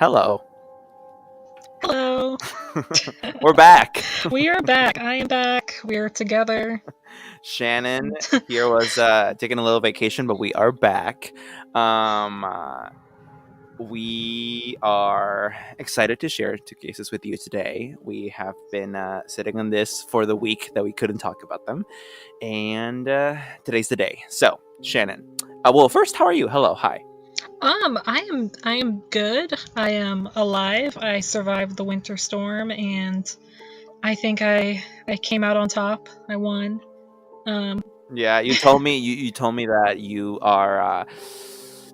Hello. Hello. We're back. We are back. I am back. We are together. Shannon here was taking a little vacation, but we are back. Um, uh, we are excited to share two cases with you today. We have been sitting on this for the week that we couldn't talk about them, and today's the day. So, Shannon. Well, first, how are you? Hello. Hi. I am good. I am alive. I survived the winter storm and I think I came out on top. I won. Um Yeah, you told me you told me that you are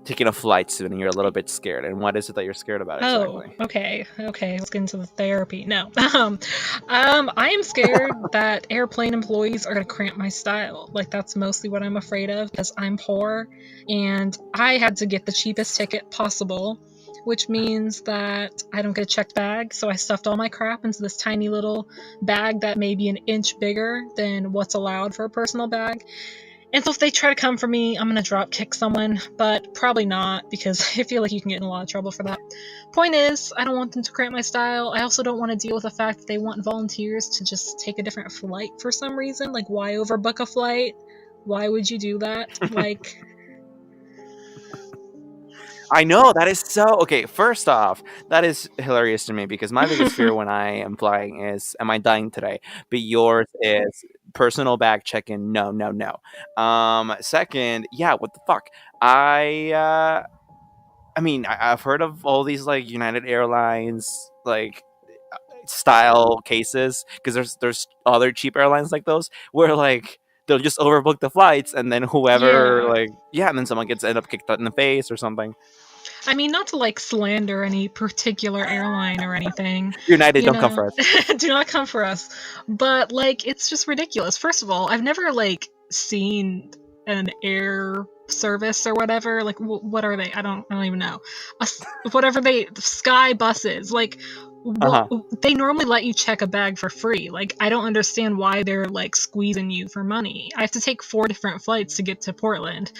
taking a flight soon, and you're a little bit scared. And what is it that you're scared about Oh, exactly? okay. Okay, let's get into the therapy. No. I am scared that airplane employees are going to cramp my style. Like, that's mostly what I'm afraid of because I'm poor and I had to get the cheapest ticket possible, which means that I don't get a checked bag. So I stuffed all my crap into this tiny little bag that may be an inch bigger than what's allowed for a personal bag. And so if they try to come for me, I'm gonna drop kick someone, but probably not because I feel like you can get in a lot of trouble for that. Point is, I don't want them to cramp my style. I also don't want to deal with the fact that they want volunteers to just take a different flight for some reason. Like, why overbook a flight? Why would you do that? Like, I know that is so okay. First off, that is hilarious to me because my biggest fear when I am flying is, am I dying today? But yours is personal bag check-in. No, no, no. Second, yeah, what the fuck? I mean, I've heard of all these like United Airlines style cases because there's other cheap airlines like those where like they'll just overbook the flights and then whoever yeah. and then someone gets end up kicked out in the face or something. I mean, not to like slander any particular airline or anything, United, you don't come know, for us. do not come for us. But like, it's just ridiculous. First of all, I've never like seen an air service or whatever. Like, what are they? I don't even know. Whatever they sky buses. Like, Uh what huh. they normally let you check a bag for free. Like, I don't understand why they're like squeezing you for money. I have to take 4 different flights to get to Portland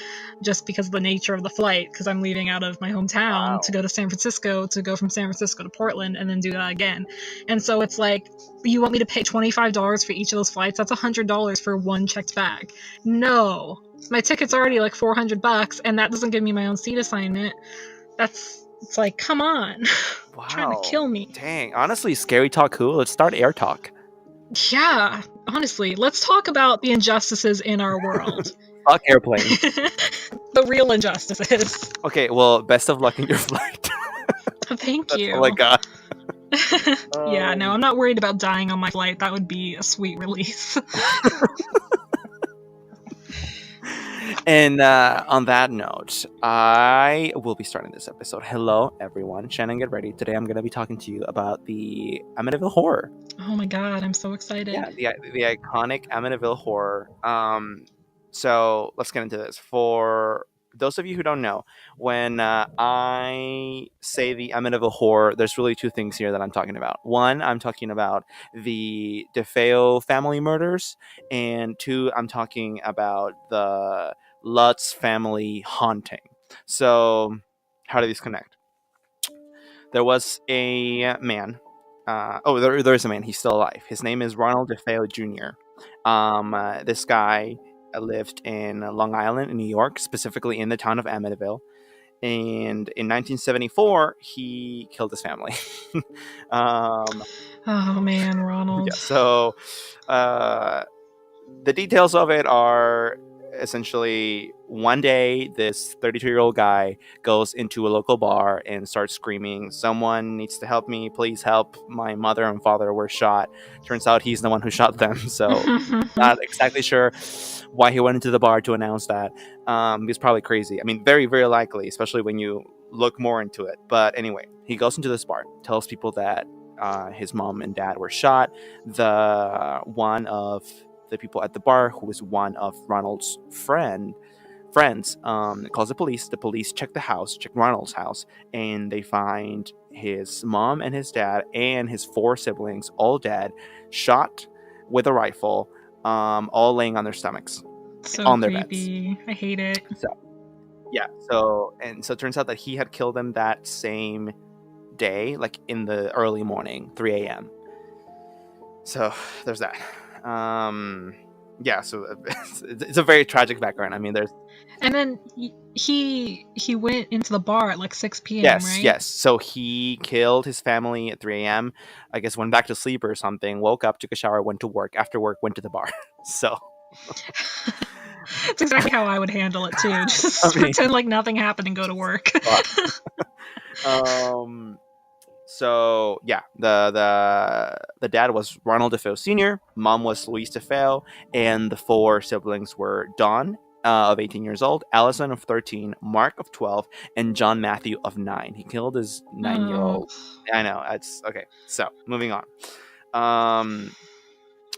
just because of the nature of the flight, because I'm leaving out of my hometown to Wow. go to San Francisco, to go from San Francisco to Portland, and then do that again. And so it's like, you want me to pay $25 for each of those flights? That's $100 for one checked bag. No. My ticket's already like $400, and that doesn't give me my own seat assignment. It's like, come on. Trying to Wow. kill me. Dang. Honestly, scary talk cool. Let's start air talk. Yeah, honestly, let's talk about the injustices in our world. Fuck airplanes. The real injustices. Okay, well, best of luck in your flight. Thank That's all I you. got. Yeah, no, I'm not worried about dying on my flight. That would be a sweet release. And on that note, I will be starting this episode. Hello, everyone. Shannon, get ready. Today I'm going to be talking to you about the Amityville Horror. Oh my god, I'm so excited. Yeah, the iconic Amityville Horror. So let's get into this. For those of you who don't know, when I say the Amityville Horror, there's really two things here that I'm talking about. One, I'm talking about the DeFeo family murders, and two, I'm talking about the Lutz family haunting. So, how do these connect? There was a man. There's a man. He's still alive. His name is Ronald DeFeo Jr. This guy lived in Long Island, in New York, specifically in the town of Amityville. And in 1974, he killed his family. um, Oh man, yeah. Ronald. So uh, the details of it are essentially one day this 32-year-old guy goes into a local bar and starts screaming, someone needs to help me, please help, my mother and father were shot. Turns out he's the one who shot them. So not exactly sure why he went into the bar to announce that. He's probably crazy. I mean, very, very likely, especially when you look more into it. But anyway, he goes into this bar, tells people that his mom and dad were shot. The one of the people at the bar, who was one of Ronald's friends, calls the police. The police check the house, check Ronald's house, and they find his mom and his dad and his 4 siblings all dead, shot with a rifle, all laying on their stomachs, So on their beds. creepy. I hate it. So yeah, so it turns out that he had killed them that same day, like in the early morning, 3 a.m. So there's that. Yeah, so it's a very tragic background. I mean, there's And then he went into the bar at like 6 p.m., yes, right? yes. So he killed his family at 3 a.m. I guess went back to sleep or something. Woke up, took a shower, went to work. After work, went to the bar. So It's exactly how I would handle it too. I Just mean, pretend like nothing happened and go to work. fuck. Um. So yeah, the dad was Ronald DeFeo Sr., mom was Louise DeFeo, and the four siblings were Dawn of 18 years old, Allison of 13, Mark of 12, and John Matthew of 9. He killed his 9-year Oh. old. I know, that's okay. So moving on. Um,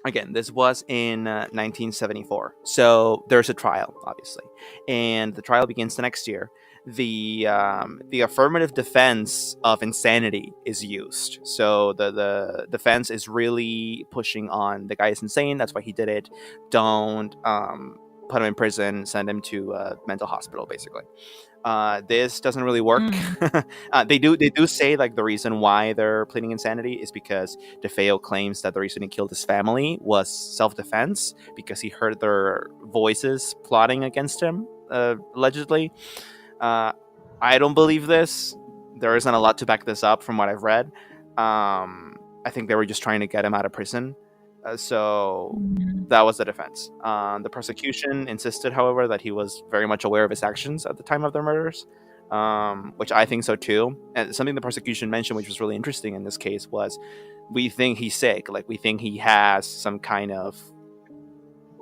Again, this was in 1974. So there's a trial, obviously, and the trial begins the next year. The affirmative defense of insanity is used. So the defense is really pushing on the guy is insane. That's why he did it. Don't put him in prison. Send him to a mental hospital, basically. This doesn't really work. They do say like the reason why they're pleading insanity is because DeFeo claims that the reason he killed his family was self-defense because he heard their voices plotting against him, allegedly. I don't believe this. There isn't a lot to back this up from what I've read. I think they were just trying to get him out of prison. So that was the defense. The prosecution insisted, however, that he was very much aware of his actions at the time of their murders, which I think so too. And something the prosecution mentioned, which was really interesting in this case, was we think he's sick. Like, we think he has some kind of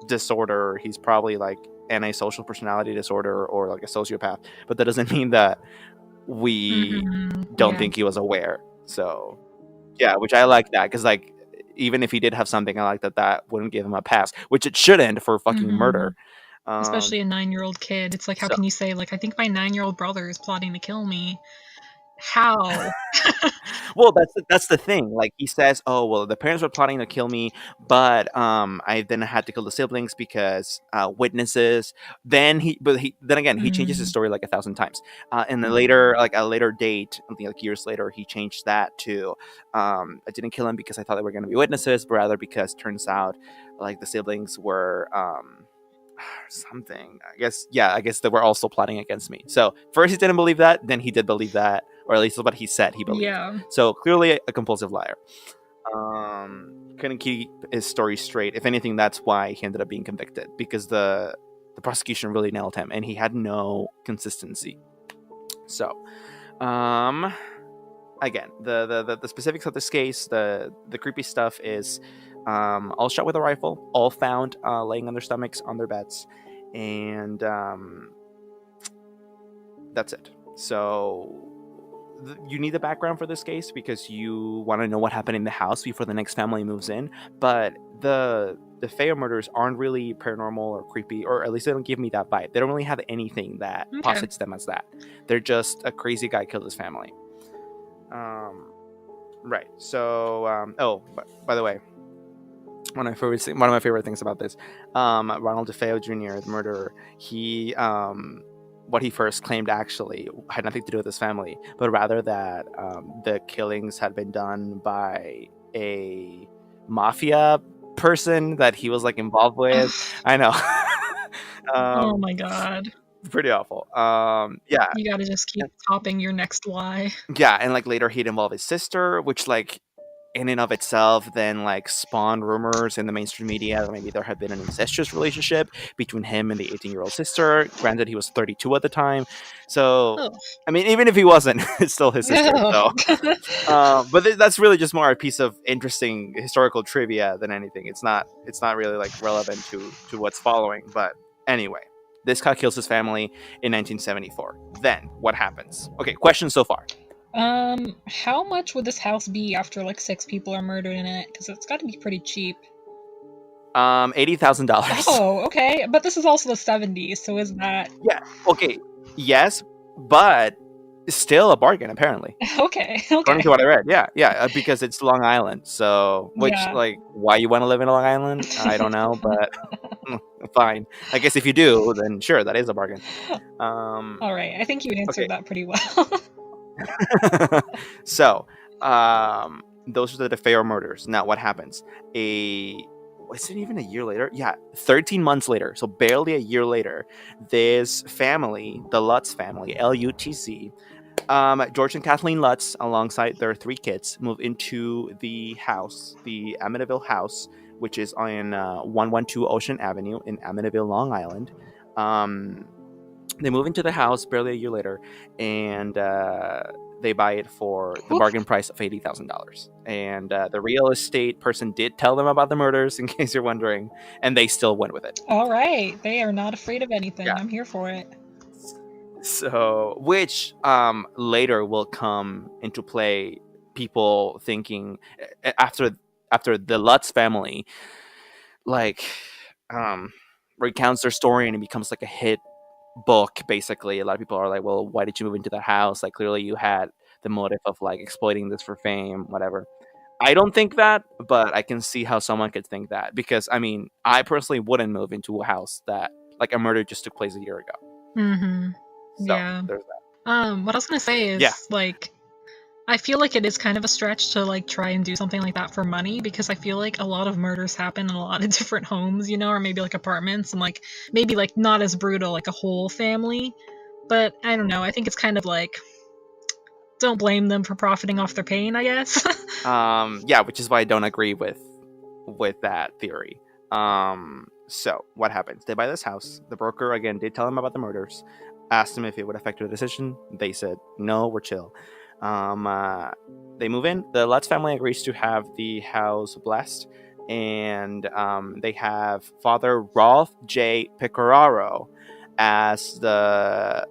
disorder. He's probably like antisocial personality disorder or like a sociopath. But that doesn't mean that we don't Yeah. think he was aware. So, yeah, which I like that because, like, even if he did have something, I like that wouldn't give him a pass, which it shouldn't for fucking murder. Especially a 9-year-old kid. It's like, how So, can you say, like, I think my 9-year-old brother is plotting to kill me? How? well, that's the thing. Like, he says, "Oh, well, the parents were plotting to kill me, but I then had to kill the siblings because witnesses." Then again, he changes his story like 1,000 times. And then later, like a later date, I think like years later, he changed that to, "I didn't kill him because I thought they were going to be witnesses, but rather because turns out like the siblings were." Something, I guess they were also plotting against me. So first he didn't believe that, then he did believe that, or at least what he said he believed. Yeah. So clearly a compulsive liar. Couldn't keep his story straight. If anything, that's why he ended up being convicted, because the prosecution really nailed him and he had no consistency. So again, the specifics of this case, the creepy stuff is all shot with a rifle, all found laying on their stomachs on their beds, and that's it. So you need the background for this case because you want to know what happened in the house before the next family moves in. But the Feo murders aren't really paranormal or creepy, or at least they don't give me that vibe. They don't really have anything that posits them as that. They're just a crazy guy killed his family. Right. So, by the way, one of my favorite things about this, Ronald DeFeo Jr., the murderer, he what he first claimed actually had nothing to do with his family, but rather that the killings had been done by a mafia person that he was like involved with. I know. Oh my god. Pretty awful. Yeah. You gotta just keep topping your next lie. Yeah, and like later he'd involve his sister, which like in and of itself then like spawned rumors in the mainstream media that maybe there had been an incestuous relationship between him and the 18-year-old sister. Granted, he was 32 at the time, so I mean, even if he wasn't, it's still his sister. So, but that's really just more a piece of interesting historical trivia than anything. It's not really like relevant to what's following. But anyway, this guy kills his family in 1974. Then what happens? Okay, questions so far. How much would this house be after like 6 people are murdered in it? Because it's got to be pretty cheap. $80,000. Oh, okay. But this is also the 70s, so is that... Yeah, okay. Yes, but still a bargain, apparently. Okay. According to what I read. Yeah, because it's Long Island. So, like, why you want to live in Long Island? I don't know, but fine. I guess if you do, then sure, that is a bargain. All right, I think you answered that pretty well. So, those are the DeFeo murders. Now, what happens? A Was it even a year later? Yeah, 13 months later. So barely a year later, this family, the Lutz family, Lutz, George and Kathleen Lutz, alongside their three kids, move into the house, the Amityville house, which is on 112 Ocean Avenue in Amityville, Long Island. Um, they move into the house barely a year later, and they buy it for the Whew. bargain price of $80,000. And the real estate person did tell them about the murders, in case you're wondering, and they still went with it. All right. They are not afraid of anything. Yeah. I'm here for it. So, which later will come into play. People thinking after the Lutz family like um, recounts their story and it becomes like a hit book. Basically, a lot of people are like, "Well, why did you move into the house? Like, clearly you had the motive of like exploiting this for fame, whatever." I don't think that, but I can see how someone could think that because I mean, I personally wouldn't move into a house that like a murder just took place a year ago. Mm-hmm. So Yeah. there's that. What I was gonna say Yeah. is like I feel like it is kind of a stretch to like try and do something like that for money because I feel like a lot of murders happen in a lot of different homes, you know, or maybe like apartments and like maybe like not as brutal like a whole family. But I don't know. I think it's kind of like don't blame them for profiting off their pain, I guess. Yeah, which is why I don't agree with that theory. So what happens? They buy this house. The broker again did tell them about the murders, asked them if it would affect their decision. They said no, we're chill. Um, uh, they move in. The Lutz family agrees to have the house blessed, and they have Father Rolf J. Pecoraro as the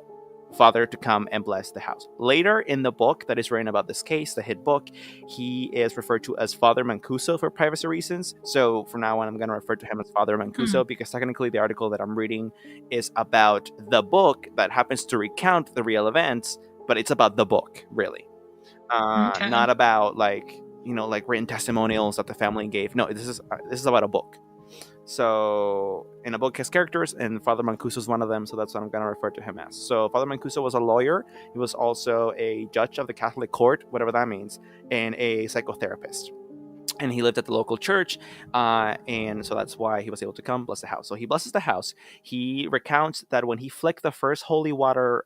father to come and bless the house. Later in the book that is written about this case, the hit book, he is referred to as Father Mancuso for privacy reasons. So from now on, I'm going to refer to him as Father Mancuso because technically the article that I'm reading is about the book that happens to recount the real events, but it's about the book, really. Okay. Not about like, like written testimonials that the family gave. No, this is about a book. So in a book has characters, and Father Mancuso is one of them. So that's what I'm going to refer to him as. So Father Mancuso was a lawyer. He was also a judge of the Catholic court, whatever that means, and a psychotherapist. And he lived at the local church, and so that's why he was able to come bless the house. So he blesses the house. He recounts that when he flicked the first holy water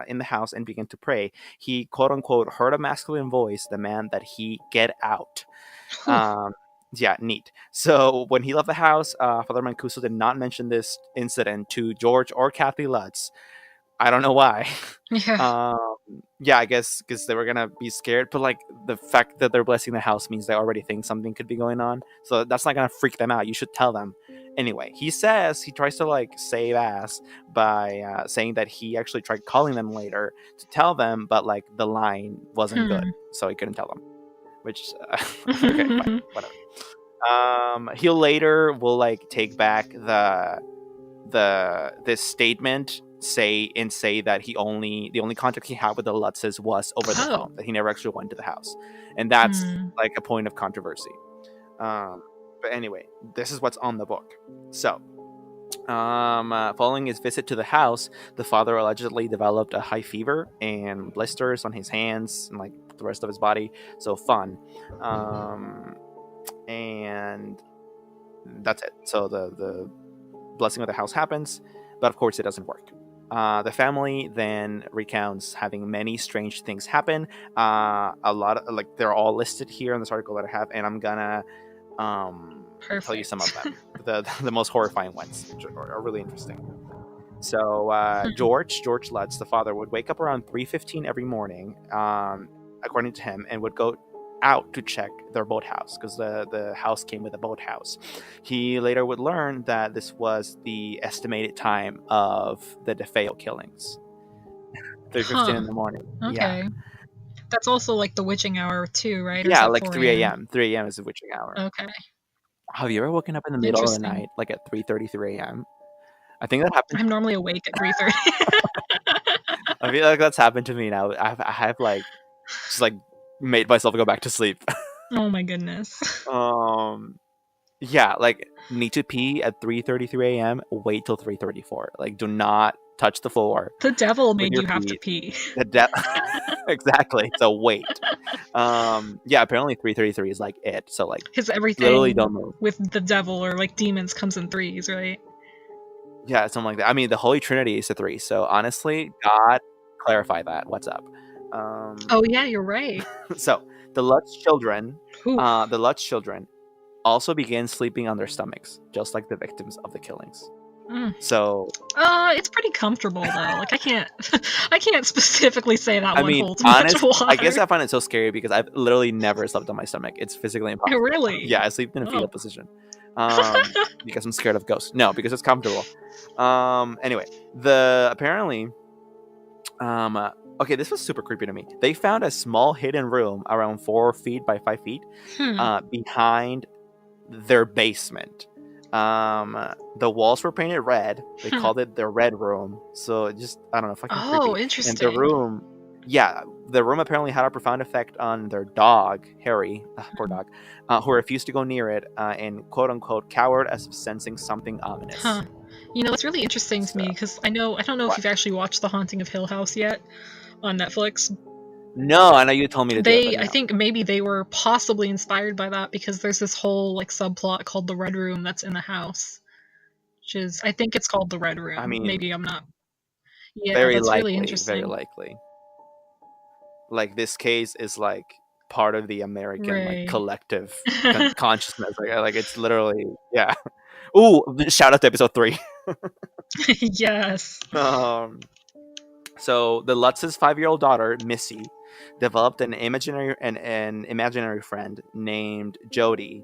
in the house and began to pray, he quote unquote heard a masculine voice demand that he get out. Um, yeah, neat. So when he left the house, Father Mancuso did not mention this incident to George or Kathy Lutz. I don't know why. Yeah. Yeah, I guess because they were gonna be scared, but like the fact that they're blessing the house means they already think something could be going on. So that's not gonna freak them out. You should tell them. Anyway, he says he tries to like save ass by saying that he actually tried calling them later to tell them, but like the line wasn't good, so he couldn't tell them. Which okay, fine, whatever. He'll later will like take back this statement say that the only contact he had with the Lutzes was over the phone, that he never actually went to the house, and that's like a point of controversy. But anyway, this is what's on the book. So following his visit to the house, the father allegedly developed a high fever and blisters on his hands and like the rest of his body. So fun. And that's it. So the blessing of the house happens, but of course it doesn't work. The family then recounts having many strange things happen. A lot of like they're all listed here in this article that I have, and I'm gonna tell you some of them. the most horrifying ones, which are really interesting. So George Lutz, the father, would wake up around 3:15 every morning, according to him, and would go out to check their boathouse because the house came with a boathouse. He later would learn that this was the estimated time of the DeFeo killings. 3:15 in the morning. Okay. Yeah. That's also like the witching hour too, right? Or is Yeah, that like 4 3 a.m. 3 a.m. is the witching hour. Okay. Have you ever woken up in the middle of the Interesting. night, like at 3:33 a.m.? I think that happened. I'm normally awake at 3:30. I feel like that's happened to me now. I have like just like made myself go back to sleep. Oh my goodness. Yeah, like need to pee at 3:33 a.m. Wait till 3:34. Like, do not touch the floor The devil with made your you have to feet. pee. Exactly. It's a weight. Yeah, apparently 333 is like it. So like Because literally everything don't move. with the devil or like demons comes in threes, right? Yeah, something like that. I mean, the Holy Trinity is a 3. So honestly, God, clarify that. What's up? Oh yeah, you're right. So the Lutz children, Oof. the Lutz children also began sleeping on their stomachs, just like the victims of the killings. Mm. So It's pretty comfortable though. Like I can't, I can't specifically say that I one mean, holds much water. I guess I find it so scary because I've literally never slept on my stomach. It's physically impossible. Really? Yeah, I sleep in a fetal Oh. position. Because I'm scared of ghosts. No, because it's comfortable. Anyway, apparently, okay, this was super creepy to me. They found a small hidden room around 4 feet by 5 feet, behind their basement. The walls were painted red. They called it the red room. So just, I don't know, fucking Oh, creepy. interesting. And the room apparently had a profound effect on their dog, Harry, poor dog, who refused to go near it, and quote unquote cowered as if sensing something ominous. Huh. You know, it's really interesting to me because I don't know if What? you've actually watched The Haunting of Hill House yet on Netflix. No, I know you told me to do it, but no. I think maybe they were possibly inspired by that because there's this whole like subplot called the Red Room that's in the house, which is I think it's called the Red Room. I mean, maybe I'm not. Yeah, very that's really likely, interesting. very likely. Like this case is like part of the American like Right. collective consciousness. Like it's literally, yeah. Ooh, shout out to episode 3. Yes. So the Lutz's 5-year-old daughter, Missy, developed an imaginary friend named Jody,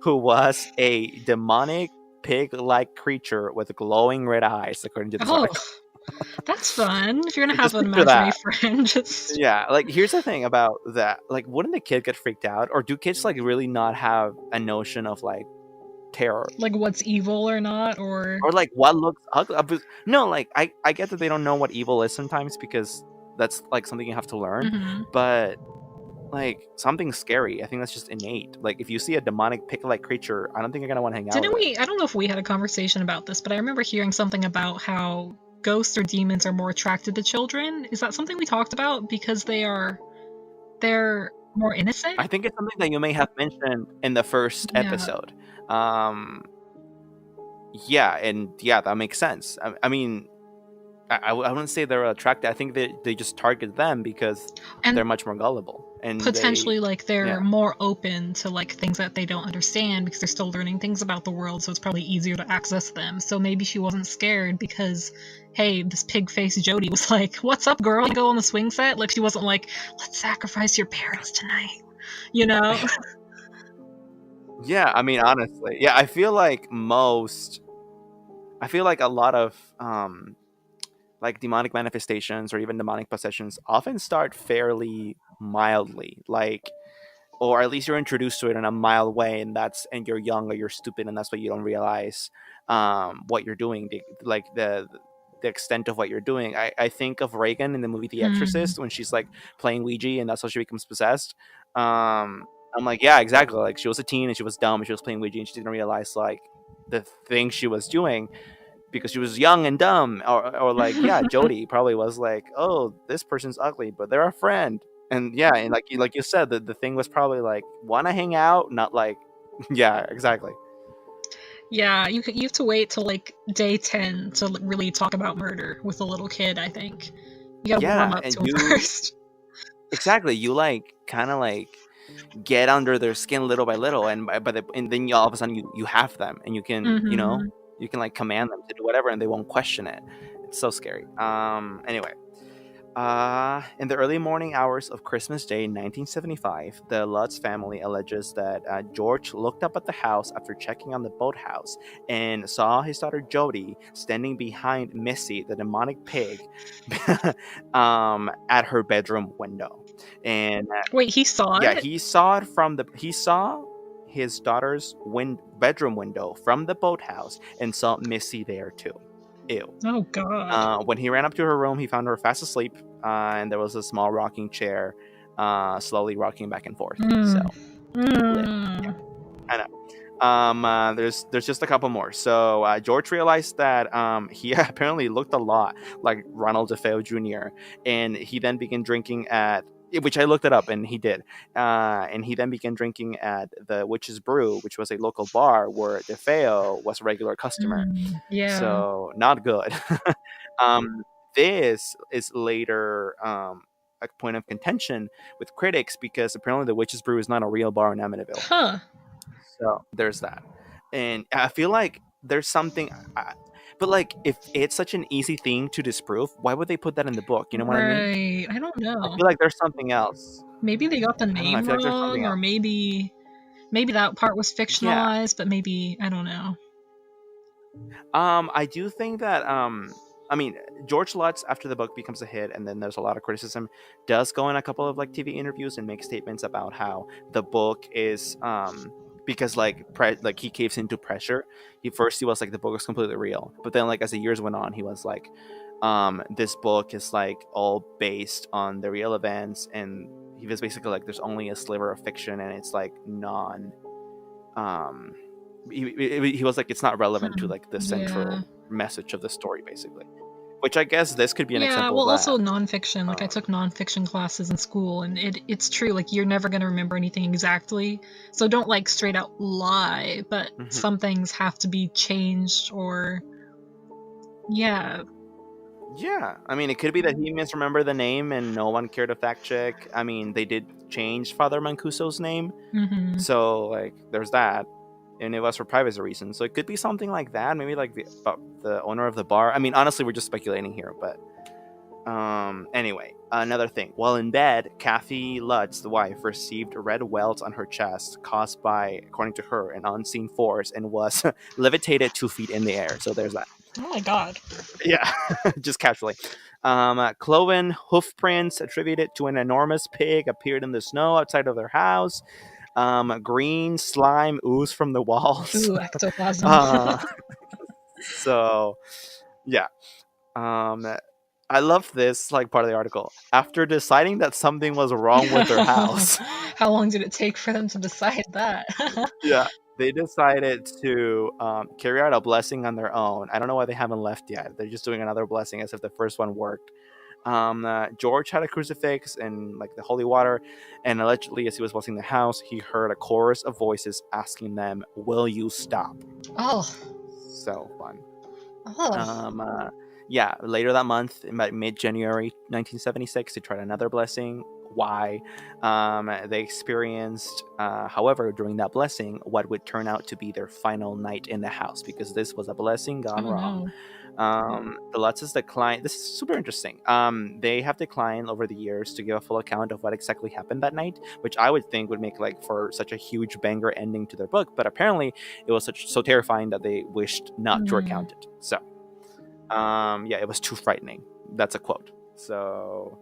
who was a demonic pig-like creature with glowing red eyes, according to this Oh, article. that's fun. If you're gonna Just have an picture imaginary that. friend, just Yeah, like here's the thing about that. Like, wouldn't the kid get freaked out, or do kids like really not have a notion of like terror, like what's evil or not, or like what looks ugly? No, like I get that they don't know what evil is sometimes because that's like something you have to learn. But like something scary, I think that's just innate. Like if you see a demonic pig-like creature, I don't think you're gonna want to hang out with it. I don't know if we had a conversation about this, but I remember hearing something about how ghosts or demons are more attracted to children. Is that something we talked about because they're more innocent? I think it's something that you may have mentioned in the first episode. Yeah, and yeah, that makes sense. I mean, I wouldn't say they're attracted. I think they just target them because they're much more gullible. And potentially they're more open to like things that they don't understand because they're still learning things about the world, so it's probably easier to access them. So maybe she wasn't scared because, hey, this pig-faced Jody was like, "What's up, girl? Go on the swing set." Like she wasn't like, "Let's sacrifice your parents tonight," you know? Yeah, I mean, honestly, yeah, I feel like a lot of like demonic manifestations or even demonic possessions often start fairly mildly, like, or at least you're introduced to it in a mild way, and you're young or you're stupid, and that's why you don't realize what you're doing, the extent of what you're doing. I think of Reagan in the movie The Exorcist when she's like playing Ouija and that's how she becomes possessed. I'm like, yeah, exactly. Like she was a teen and she was dumb and she was playing Ouija and she didn't realize like the thing she was doing because she was young and dumb, or like, yeah, Jody probably was like, oh, this person's ugly, but they're a friend. And yeah, and like you said, the thing was probably like, want to hang out, not like, yeah, exactly. Yeah, you have to wait till like day 10 to really talk about murder with a little kid, I think. You gotta warm up to it first. Exactly, you like kind of like get under their skin little by little, and then all of a sudden you have them, and you can you can like command them to do whatever, and they won't question it. It's so scary. Anyway. In the early morning hours of Christmas Day 1975, the Lutz family alleges that George looked up at the house after checking on the boathouse and saw his daughter Jody standing behind Missy, the demonic pig, at her bedroom window. And wait, he saw it? Yeah, he saw it he saw his daughter's bedroom window from the boathouse and saw Missy there too. Ew. Oh god. When he ran up to her room, he found her fast asleep, and there was a small rocking chair, slowly rocking back and forth. So, yeah, I know. There's just a couple more. So George realized that he apparently looked a lot like Ronald DeFeo Jr. and he then began drinking at, which I looked it up, and he did. And he then began drinking at the Witch's Brew, which was a local bar where DeFeo was a regular customer. Yeah. So not good. um, this is later a point of contention with critics because apparently the Witch's Brew is not a real bar in Amityville. Huh. So there's that. And I feel like there's something. But like, if it's such an easy thing to disprove, why would they put that in the book? You know what I mean? Right. I don't I know. feel like there's something else. Maybe they got the I don't know. I name feel like there's something wrong, or else. maybe that part was Yeah. fictionalized, but maybe I don't know. I do think that I mean, George Lutz, after the book becomes a hit, and then there's a lot of criticism, does go in a couple of like TV interviews and make statements about how the book is because like like he caves into pressure. He was like the book is completely real, but then like as the years went on, he was like, this book is like all based on the real events, and he was basically like, there's only a sliver of fiction, and it's like non um he was like, it's not relevant to like the Yeah. central message of the story, basically, which I guess this could be an Yeah, example of well, also that. nonfiction. Like, I um, took nonfiction classes in school, and it's true. Like, you're never going to remember anything exactly. So don't, like, straight out lie, but mhm. some things have to be changed, or. Yeah. Yeah, I mean, it could be that he misremembered the name and no one cared to fact check. I mean, they did change Father Mancuso's name, Mm-hmm. so like there's that, and it was for privacy reasons, so it could be something like that, maybe like the owner of the bar. I mean, honestly, we're just speculating here, but anyway, another thing. While in bed, Kathy Lutz, the wife, received red welts on her chest caused by, according to her, an unseen force, and was levitated 2 feet in the air. So there's that. Oh my god. Yeah, just casually. Cloven hoof prints attributed to an enormous pig appeared in the snow outside of their house. Green slime oozed from the walls. Ooh, ectoplasm. uh, so yeah. Um, I love this like part of the article. After deciding that something was wrong with their house, How long did it take for them to decide that? yeah, they decided to carry out a blessing on their own. I don't know why they haven't left yet. They're just doing another blessing as if the first one worked. George had a crucifix and like the holy water, and allegedly, as he was blessing the house, he heard a chorus of voices asking them, "Will you stop?" Oh. So fun. Oh. Um, uh, yeah, later that month, in about mid-January 1976, they tried another blessing. Why? They experienced, however, during that blessing, what would turn out to be their final night in the house, because this was a blessing gone Oh wrong. no. The Lutzes declined. This is super interesting. They have declined over the years to give a full account of what exactly happened that night, which I would think would make like for such a huge banger ending to their book. But apparently, it was so terrifying that they wished not to recount it. So, yeah, it was too frightening. That's a quote. So,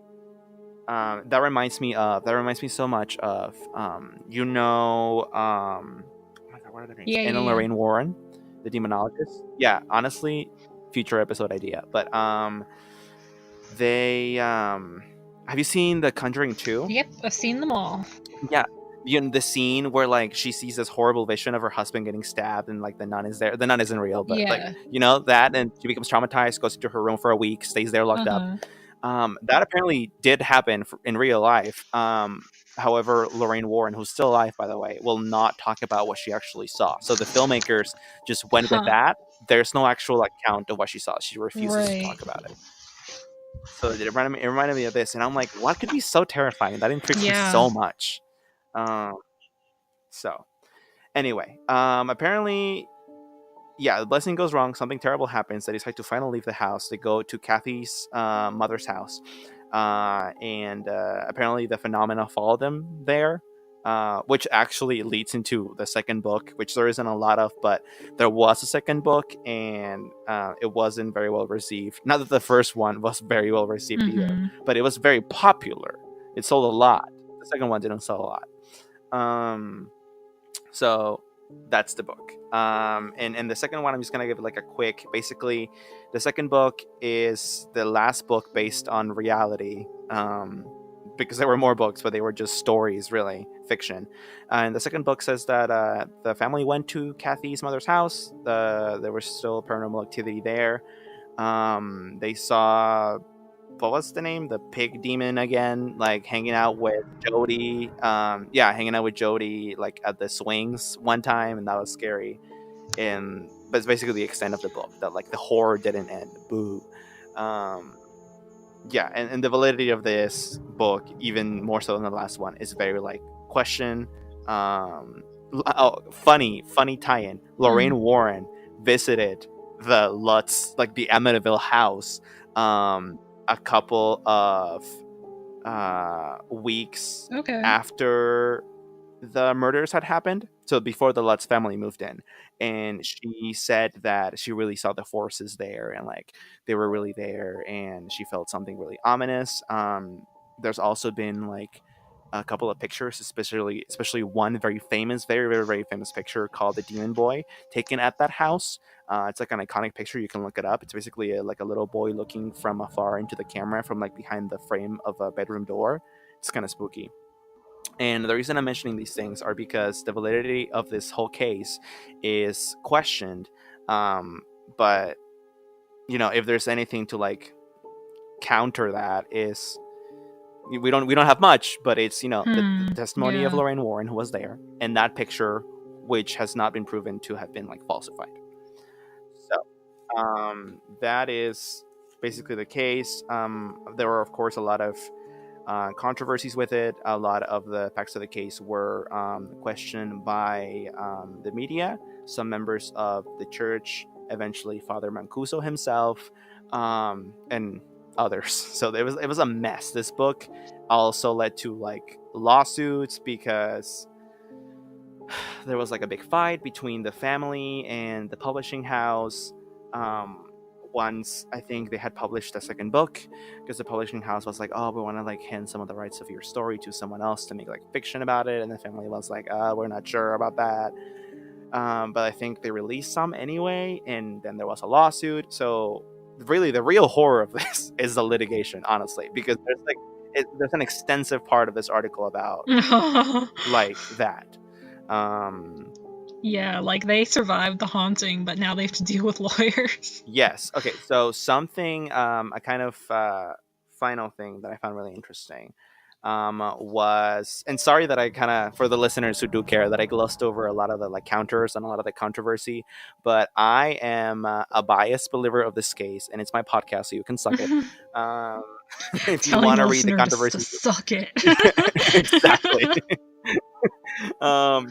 that reminds me so much of oh my God, what are their names? Yeah, Anna yeah, yeah. Lorraine Warren, the demonologist. Yeah, honestly, future episode idea. But they have you seen The Conjuring 2? Yep, I've seen them all. Yeah. You know, the scene where like she sees this horrible vision of her husband getting stabbed, and like the nun is there. The nun isn't real, but like, Yeah. you know that, and she becomes traumatized, goes into her room for a week, stays there locked up. That apparently did happen in real life. However, Lorraine Warren, who's still alive, by the way, will not talk about what she actually saw. So the filmmakers just went with Huh. that. There's no actual account of what she saw. She refuses to Right. talk about it. So it reminded me of this, and I'm like, what could be so terrifying? That intrigues me Yeah. so much. Um, so anyway, apparently, yeah, the blessing goes wrong. Something terrible happens. They decide to finally leave the house. They go to Kathy's mother's house, and apparently the phenomena follow them there, which actually leads into the second book, which there isn't a lot of, but there was a second book, and it wasn't very well received. Not that the first one was very well received either, but it was very popular. It sold a lot. The second one didn't sell a lot. So that's the book. And the second one, I'm just gonna give it like a quick. Basically, the second book is the last book based on reality. because there were more books, but they were just stories, really fiction. And the second book says that the family went to Kathy's mother's house. There was still paranormal activity there. They saw, what was the name? The pig demon again, like hanging out with Jody. Yeah, hanging out with Jody like at the swings one time, and that was scary. And but it's basically the extent of the book, that like the horror didn't end. Boo. Um, yeah, and the validity of this book, even more so than the last one, is very like question. Oh, funny tie-in. Hmm. Lorraine Warren visited the Lutz, like the Amityville house, a couple of weeks Okay. after the murders had happened. So before the Lutz family moved in, and she said that she really saw the forces there, and like they were really there, and she felt something really ominous. There's also been like a couple of pictures, especially one very famous, very famous picture called the Demon Boy, taken at that house. It's like an iconic picture. You can look it up. It's basically like a little boy looking from afar into the camera from like behind the frame of a bedroom door. It's kind of spooky. And the reason I'm mentioning these things are because the validity of this whole case is questioned. Um, but if there's anything to like counter that, is we don't have much, but it's the Hmm. testimony of Yeah. Lorraine Warren, who was there, and that picture, which has not been proven to have been like falsified. So that is basically the case. There were, of course, a lot of controversies with it. A lot of the facts of the case were questioned by the media, some members of the church, eventually Father Mancuso himself, and others. So it was a mess. This book also led to like lawsuits because there was like a big fight between the family and the publishing house. Um, Once I think they had published a second book, because the publishing house was like, "Oh, we want to like hand some of the rights of your story to someone else to make like fiction about it," and the family was like, "We're not sure about that." But I think they released some anyway, and then there was a lawsuit. So really, the real horror of this is the litigation, honestly, because there's an extensive part of this article about like that. Um, Yeah, like they survived the haunting, but now they have to deal with lawyers. yes. Okay. So something, a kind of final thing that I found really interesting, was, and sorry that I kind of, for the listeners who do care, that I glossed over a lot of the like counters and a lot of the controversy, but I am a biased believer of this case, and it's my podcast, so you can suck it. Um, if you Telling want the to read the listener to controversy, suck it. exactly.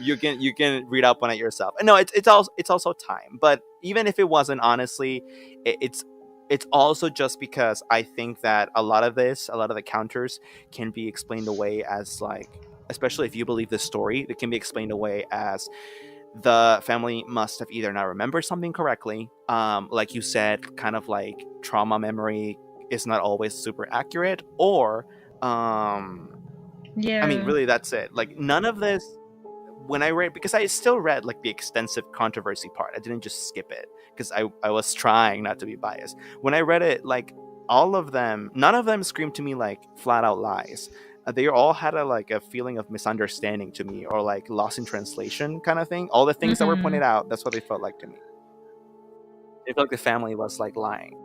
You can read up on it yourself. No, it's also time. But even if it wasn't, honestly, it's also just because I think that a lot of the counters can be explained away as like, especially if you believe the story, it can be explained away as the family must have either not remembered something correctly, like you said, kind of like trauma memory is not always super accurate, or I mean, Yeah. really, that's it. Like, none of this, when I read, because I still read like the extensive controversy part, I didn't just skip it because I was trying not to be biased. When I read it, like, all of them, none of them screamed to me like flat out lies. They all had a feeling of misunderstanding to me, or like lost in translation kind of thing. All the things that were Hmm. pointed out, that's what they felt like to me. They felt like the family was like lying.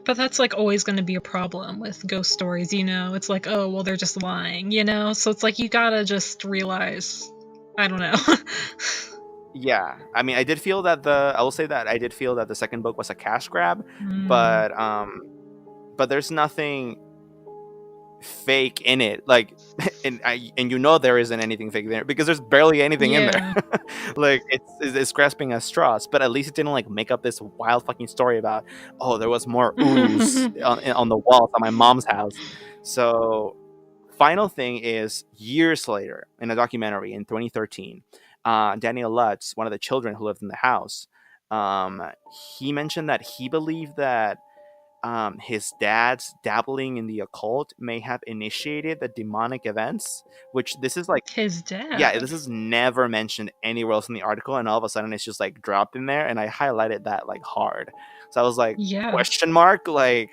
But that's like always going to be a problem with ghost stories, you know? It's like, oh, well, they're just lying, you know? So it's like you gotta just realize, I don't know. Yeah, I mean, I will say that I did feel that the second book was a cash grab, Mm. but there's nothing fake in it, like, and there isn't anything fake there because there's barely anything in there. Yeah. Like, it's grasping at straws, but at least it didn't like make up this wild fucking story about, oh, there was more ooze on the walls at my mom's house. So final thing is, years later in a documentary in 2013, Daniel Lutz, one of the children who lived in the house, um, he mentioned that he believed that his dad's dabbling in the occult may have initiated the demonic events, which this is like, His yeah, dad. this is never mentioned anywhere else in the article, and all of a sudden it's just like dropped in there, and I highlighted that like hard. So I was like, Yeah. question mark, like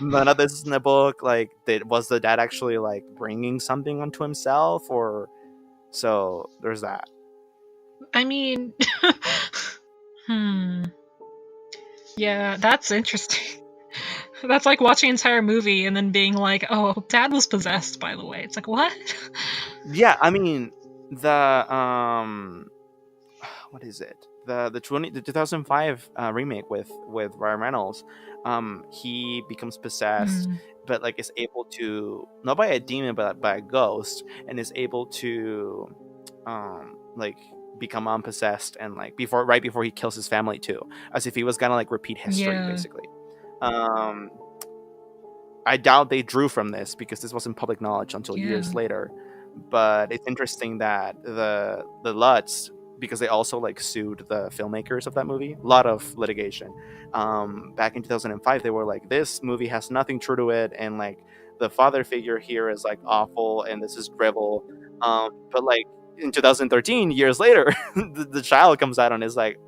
none of this is in the book. Like, was the dad actually like bringing something onto himself, or so there's that. I mean, hmm. Yeah, that's interesting. That's like watching an entire movie and then being like, "Oh, Dad was possessed." By the way, it's like what? Yeah, I mean the what is it? The 2005 remake with Ryan Reynolds. He becomes possessed, Hmm. but like is able to, not by a demon but by a ghost, and is able to like become unpossessed, and like right before he kills his family too, as if he was gonna like repeat history Yeah. basically. Um, I doubt they drew from this because this wasn't public knowledge until Yeah. years later. But it's interesting that the Lutz, because they also like sued the filmmakers of that movie, a lot of litigation. Back in 2005, they were like, this movie has nothing true to it, and like the father figure here is like awful, and this is drivel. But like in 2013, years later, the child comes out and is like,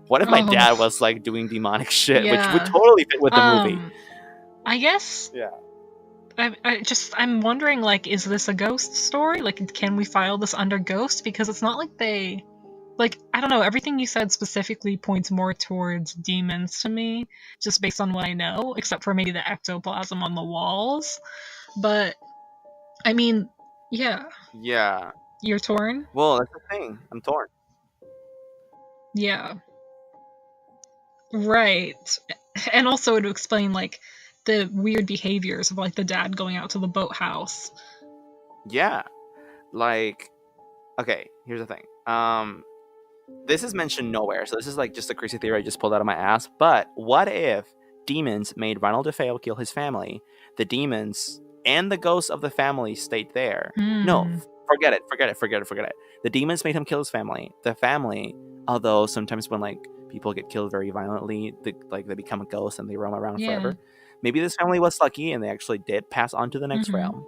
what if my dad Oh, was like doing demonic shit, which would yeah. totally fit with the movie. I guess Yeah. I'm wondering, like, is this a ghost story? Like, can we file this under ghost? Because it's not like they, like, I don't know. Everything you said specifically points more towards demons to me, just based on what I know, except for maybe the ectoplasm on the walls. But I mean, yeah, Yeah. you're torn. Well, that's the thing. I'm torn. Yeah, right. And also to explain like the weird behaviors of like the dad going out to the boathouse. Yeah. Like, okay, here's the thing. This is mentioned nowhere, so this is like just a crazy theory I just pulled out of my ass. But what if demons made Ronald DeFeo kill his family? The demons and the ghosts of the family stayed there. No, Hmm. forget it, forget it, forget it, forget it. The demons made him kill his family. The family, although sometimes when like people get killed very violently, they become a ghost and they roam around Yeah. forever. Maybe this family was lucky and they actually did pass on to the next Mm-hmm. realm.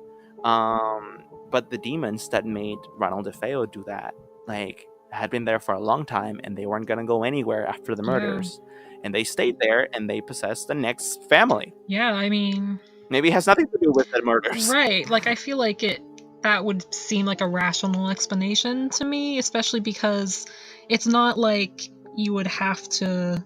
But the demons that made Ronald DeFeo do that, like, had been there for a long time and they weren't going to go anywhere after the Yeah. murders. And they stayed there and they possessed the next family. Yeah, I mean, Maybe it has nothing to do with the murders. right. Like I feel like that would seem like a rational explanation to me, especially because it's not like you would have to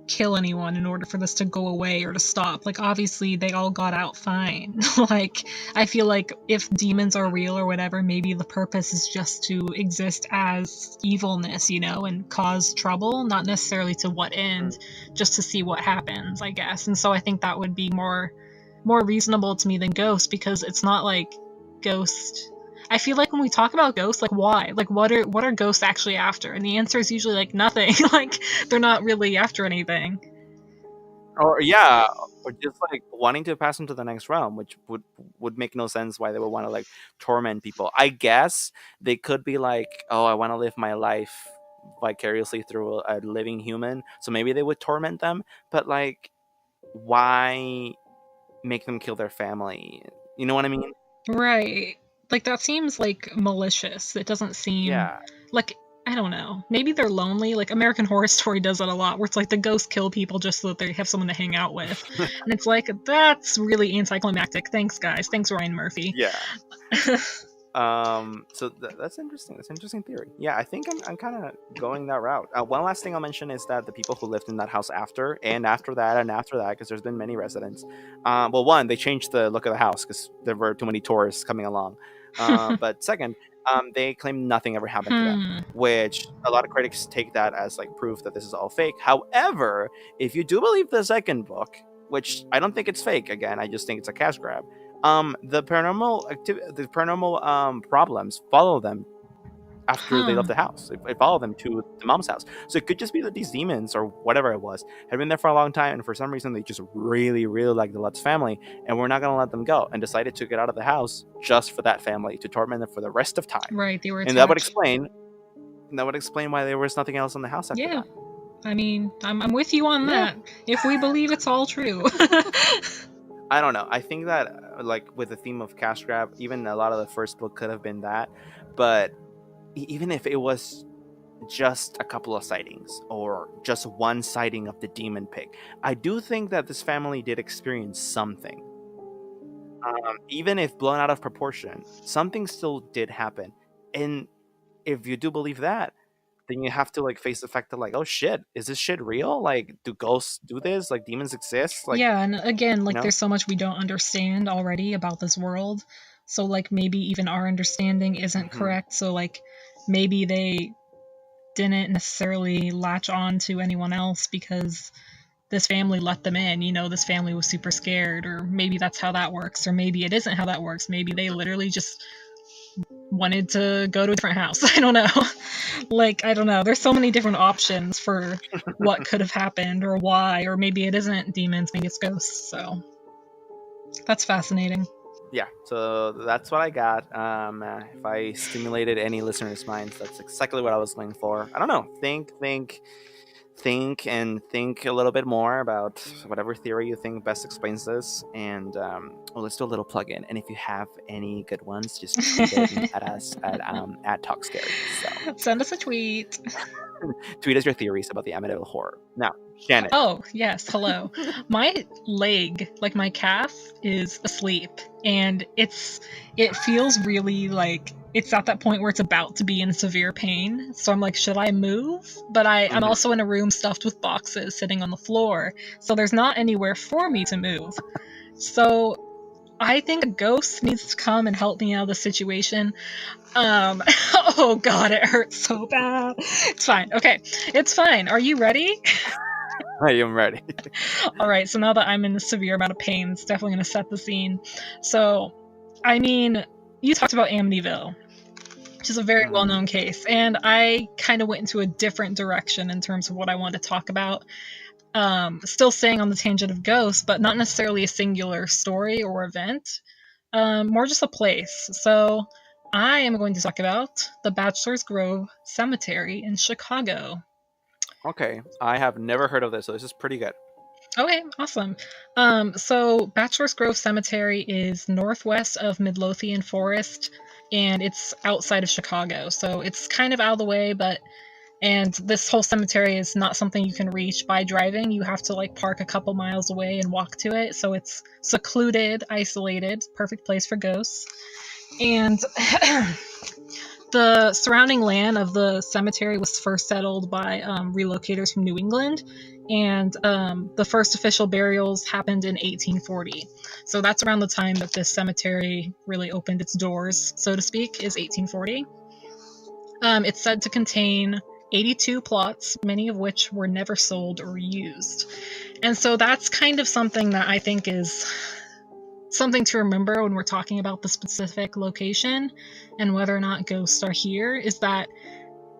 kill anyone in order for this to go away or to stop. Like obviously they all got out fine. Like I feel like if demons are real or whatever, maybe the purpose is just to exist as evilness, and cause trouble, not necessarily to what end, just to see what happens, I guess. And so I think that would be more reasonable to me than Ghost, because it's not like Ghost. I feel like when we talk about ghosts, like why? Like what are ghosts actually after? And the answer is usually like nothing. Like they're not really after anything. Or yeah, or just like wanting to pass into the next realm, which would make no sense why they would want to like torment people. I guess they could be like, oh, I want to live my life vicariously through a living human, so maybe they would torment them. But like, why make them kill their family? You know what I mean? Right. Like that seems like malicious. It doesn't seem Yeah. like, I don't know. Maybe they're lonely. Like American Horror Story does that a lot, where it's like the ghosts kill people just so that they have someone to hang out with. And it's like that's really anticlimactic. Thanks guys. Thanks Ryan Murphy. Yeah. So that's interesting. That's an interesting theory. Yeah, I think I'm kind of going that route. One last thing I'll mention is that the people who lived in that house after that, because there's been many residents. Well, one, they changed the look of the house because there were too many tourists coming along. But second, they claim nothing ever happened to them, which a lot of critics take that as like proof that this is all fake. However, if you do believe the second book, which I don't think it's fake, again, I just think it's a cash grab. The paranormal problems follow them after they left the house. It followed them to the mom's house. So it could just be that these demons or whatever it was had been there for a long time, and for some reason they just really, really like the Lutz family, and we're not going to let them go, and decided to get out of the house just for that family, to torment them for the rest of time. Right, they were attached. And that would explain why there was nothing else in the house after that. I mean, I'm with you on Yeah. that. If we believe it's all true. I don't know. I think that like with the theme of cash grab, even a lot of the first book could have been that, but even if it was just a couple of sightings or just one sighting of the demon pig, I do think that this family did experience something. Even if blown out of proportion, something still did happen. And if you do believe that, then you have to like face the fact that like, oh shit, is this shit real? Like, do ghosts do this? Like, demons exist? Like, Yeah, and again, you like know? there's so much we don't understand already about this world. So like maybe even our understanding isn't Hmm. correct. So like maybe they didn't necessarily latch on to anyone else because this family let them in. This family was super scared, or maybe that's how that works, or maybe it isn't how that works. Maybe they literally just wanted to go to a different house. I don't know. Like, I don't know. There's so many different options for what could have happened or why, or maybe it isn't demons, maybe it's ghosts. So that's fascinating. Yeah, so that's what I got. If I stimulated any listeners' minds, that's exactly what I was going for. I don't know. Think a little bit more about whatever theory you think best explains this. And well, let's do a little plug-in. And if you have any good ones, just tweet it at us at Talk Scary. So Send us a tweet. tweet us your theories about the Amityville horror. Now, Shannon. Oh, yes, hello. My leg, like my calf, is asleep, and it feels really like it's at that point where it's about to be in severe pain. So I'm like, should I move? But I'm Mhm. also in a room stuffed with boxes sitting on the floor, so there's not anywhere for me to move. So I think a ghost needs to come and help me out of the situation. Oh god, it hurts so bad. It's fine. Okay, it's fine. Are you ready? I am ready. All right, so now that I'm in a severe amount of pain, it's definitely going to set the scene. So, I mean, you talked about Amityville, which is a very well Mhm. known case, and I kind of went into a different direction in terms of what I wanted to talk about. Still staying on the tangent of ghosts, but not necessarily a singular story or event, more just a place. So, I am going to talk about the Bachelor's Grove Cemetery in Chicago. Okay, I have never heard of this, so this is pretty good. Okay, awesome. So Bachelor's Grove Cemetery is northwest of Midlothian Forest, and it's outside of Chicago. So it's kind of out of the way, and this whole cemetery is not something you can reach by driving. You have to like park a couple miles away and walk to it. So it's secluded, isolated, perfect place for ghosts. And the surrounding land of the cemetery was first settled by relocators from New England, and the first official burials happened in 1840. So that's around the time that this cemetery really opened its doors, so to speak, is 1840. It's said to contain 82 plots, many of which were never sold or used. And so that's kind of something that I think is something to remember when we're talking about the specific location and whether or not ghosts are here, is that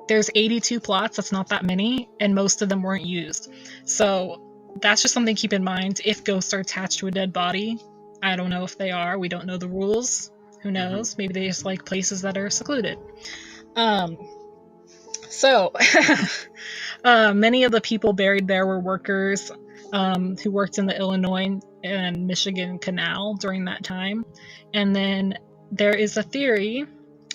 there's 82 plots, that's not that many, and most of them weren't used. So that's just something to keep in mind if ghosts are attached to a dead body. I don't know if they are, we don't know the rules. Who Hmm. knows? Maybe they just like places that are secluded. Um, so many of the people buried there were workers who worked in the Illinois and Michigan Canal during that time. And then there is a theory,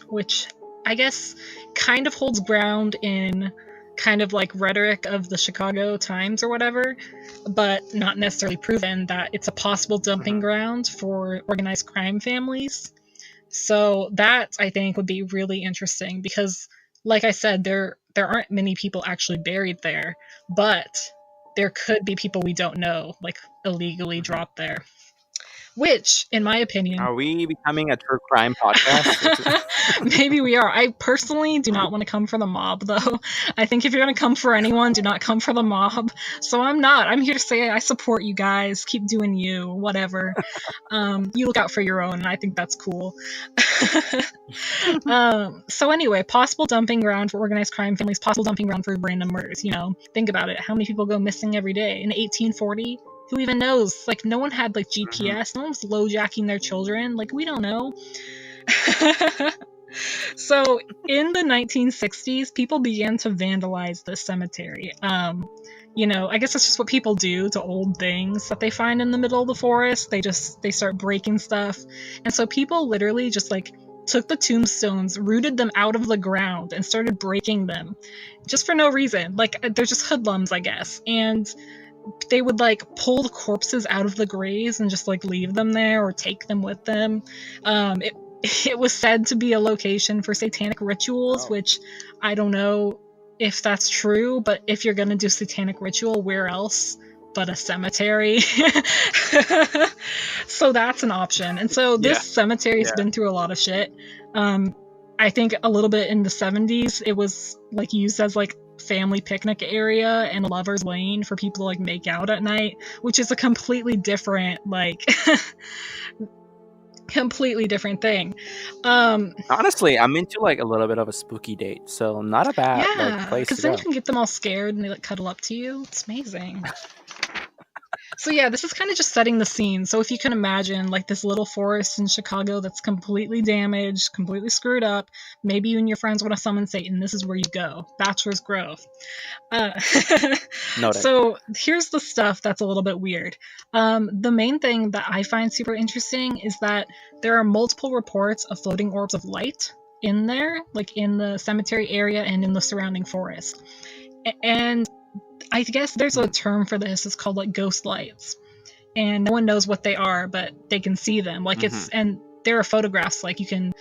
which I guess kind of holds ground in kind of like rhetoric of the Chicago Times or whatever, but not necessarily proven, that it's a possible dumping Hmm. ground for organized crime families. So that I think would be really interesting because, like I said, there aren't many people actually buried there, but there could be people we don't know, like illegally Hmm. dropped there. Which, in my opinion, Are we becoming a true crime podcast? maybe we are. I personally do not want to come for the mob, though. I think if you're going to come for anyone, do not come for the mob. So I'm not. I'm here to say I support you guys. Keep doing you, whatever. You look out for your own, and I think that's cool. So anyway, possible dumping ground for organized crime families, possible dumping ground for random murders. Think about it. How many people go missing every day? In 1840? Who even knows? Like, no one had, like, Hmm. GPS. No one was low-jacking their children. Like, we don't know. So in the 1960s, people began to vandalize the cemetery. I guess that's just what people do to old things that they find in the middle of the forest. They start breaking stuff, and so people literally just like took the tombstones, rooted them out of the ground, and started breaking them, just for no reason. Like they're just hoodlums, I guess, and they would like pull the corpses out of the graves and just like leave them there or take them with them. It it was said to be a location for satanic rituals, Oh. which I don't know if that's true, but if you're gonna do satanic ritual, where else but a cemetery? So that's an option. And so this Yeah. cemetery has Yeah. been through a lot of shit. I think a little bit in the 70s, it was like used as like family picnic area and a lover's lane for people to like make out at night, which is a completely different like completely different thing. Um, Honestly, I'm into like a little bit of a spooky date, so not a bad like yeah, place because to then you go. can get them all scared and they like cuddle up to you. It's amazing. So yeah, this is kind of just setting the scene. So if you can imagine like this little forest in Chicago that's completely damaged, completely screwed up, maybe you and your friends want to summon Satan, this is where you go. Bachelor's Grove. Uh, Noted. so here's the stuff that's a little bit weird. The main thing that I find super interesting is that there are multiple reports of floating orbs of light in there, like in the cemetery area and in the surrounding forest. And I guess there's a term for this. It's called like ghost lights, and no one knows what they are, but they can see them. Like Mm-hmm. and there are photographs. Like you can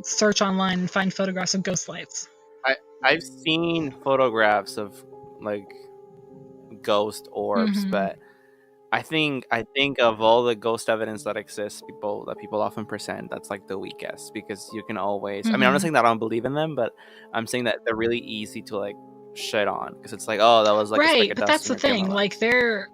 search online and find photographs of ghost lights. I've seen photographs of like ghost orbs, Mm-hmm. but I think of all the ghost evidence that exists, people often present, that's like the weakest because you can always. I mean, I'm not Mm-hmm. saying that I don't believe in them, but I'm saying that they're really easy to like shit on because it's like, oh, that was like a speck Right, of but dust that's in the your camera thing. Like lens.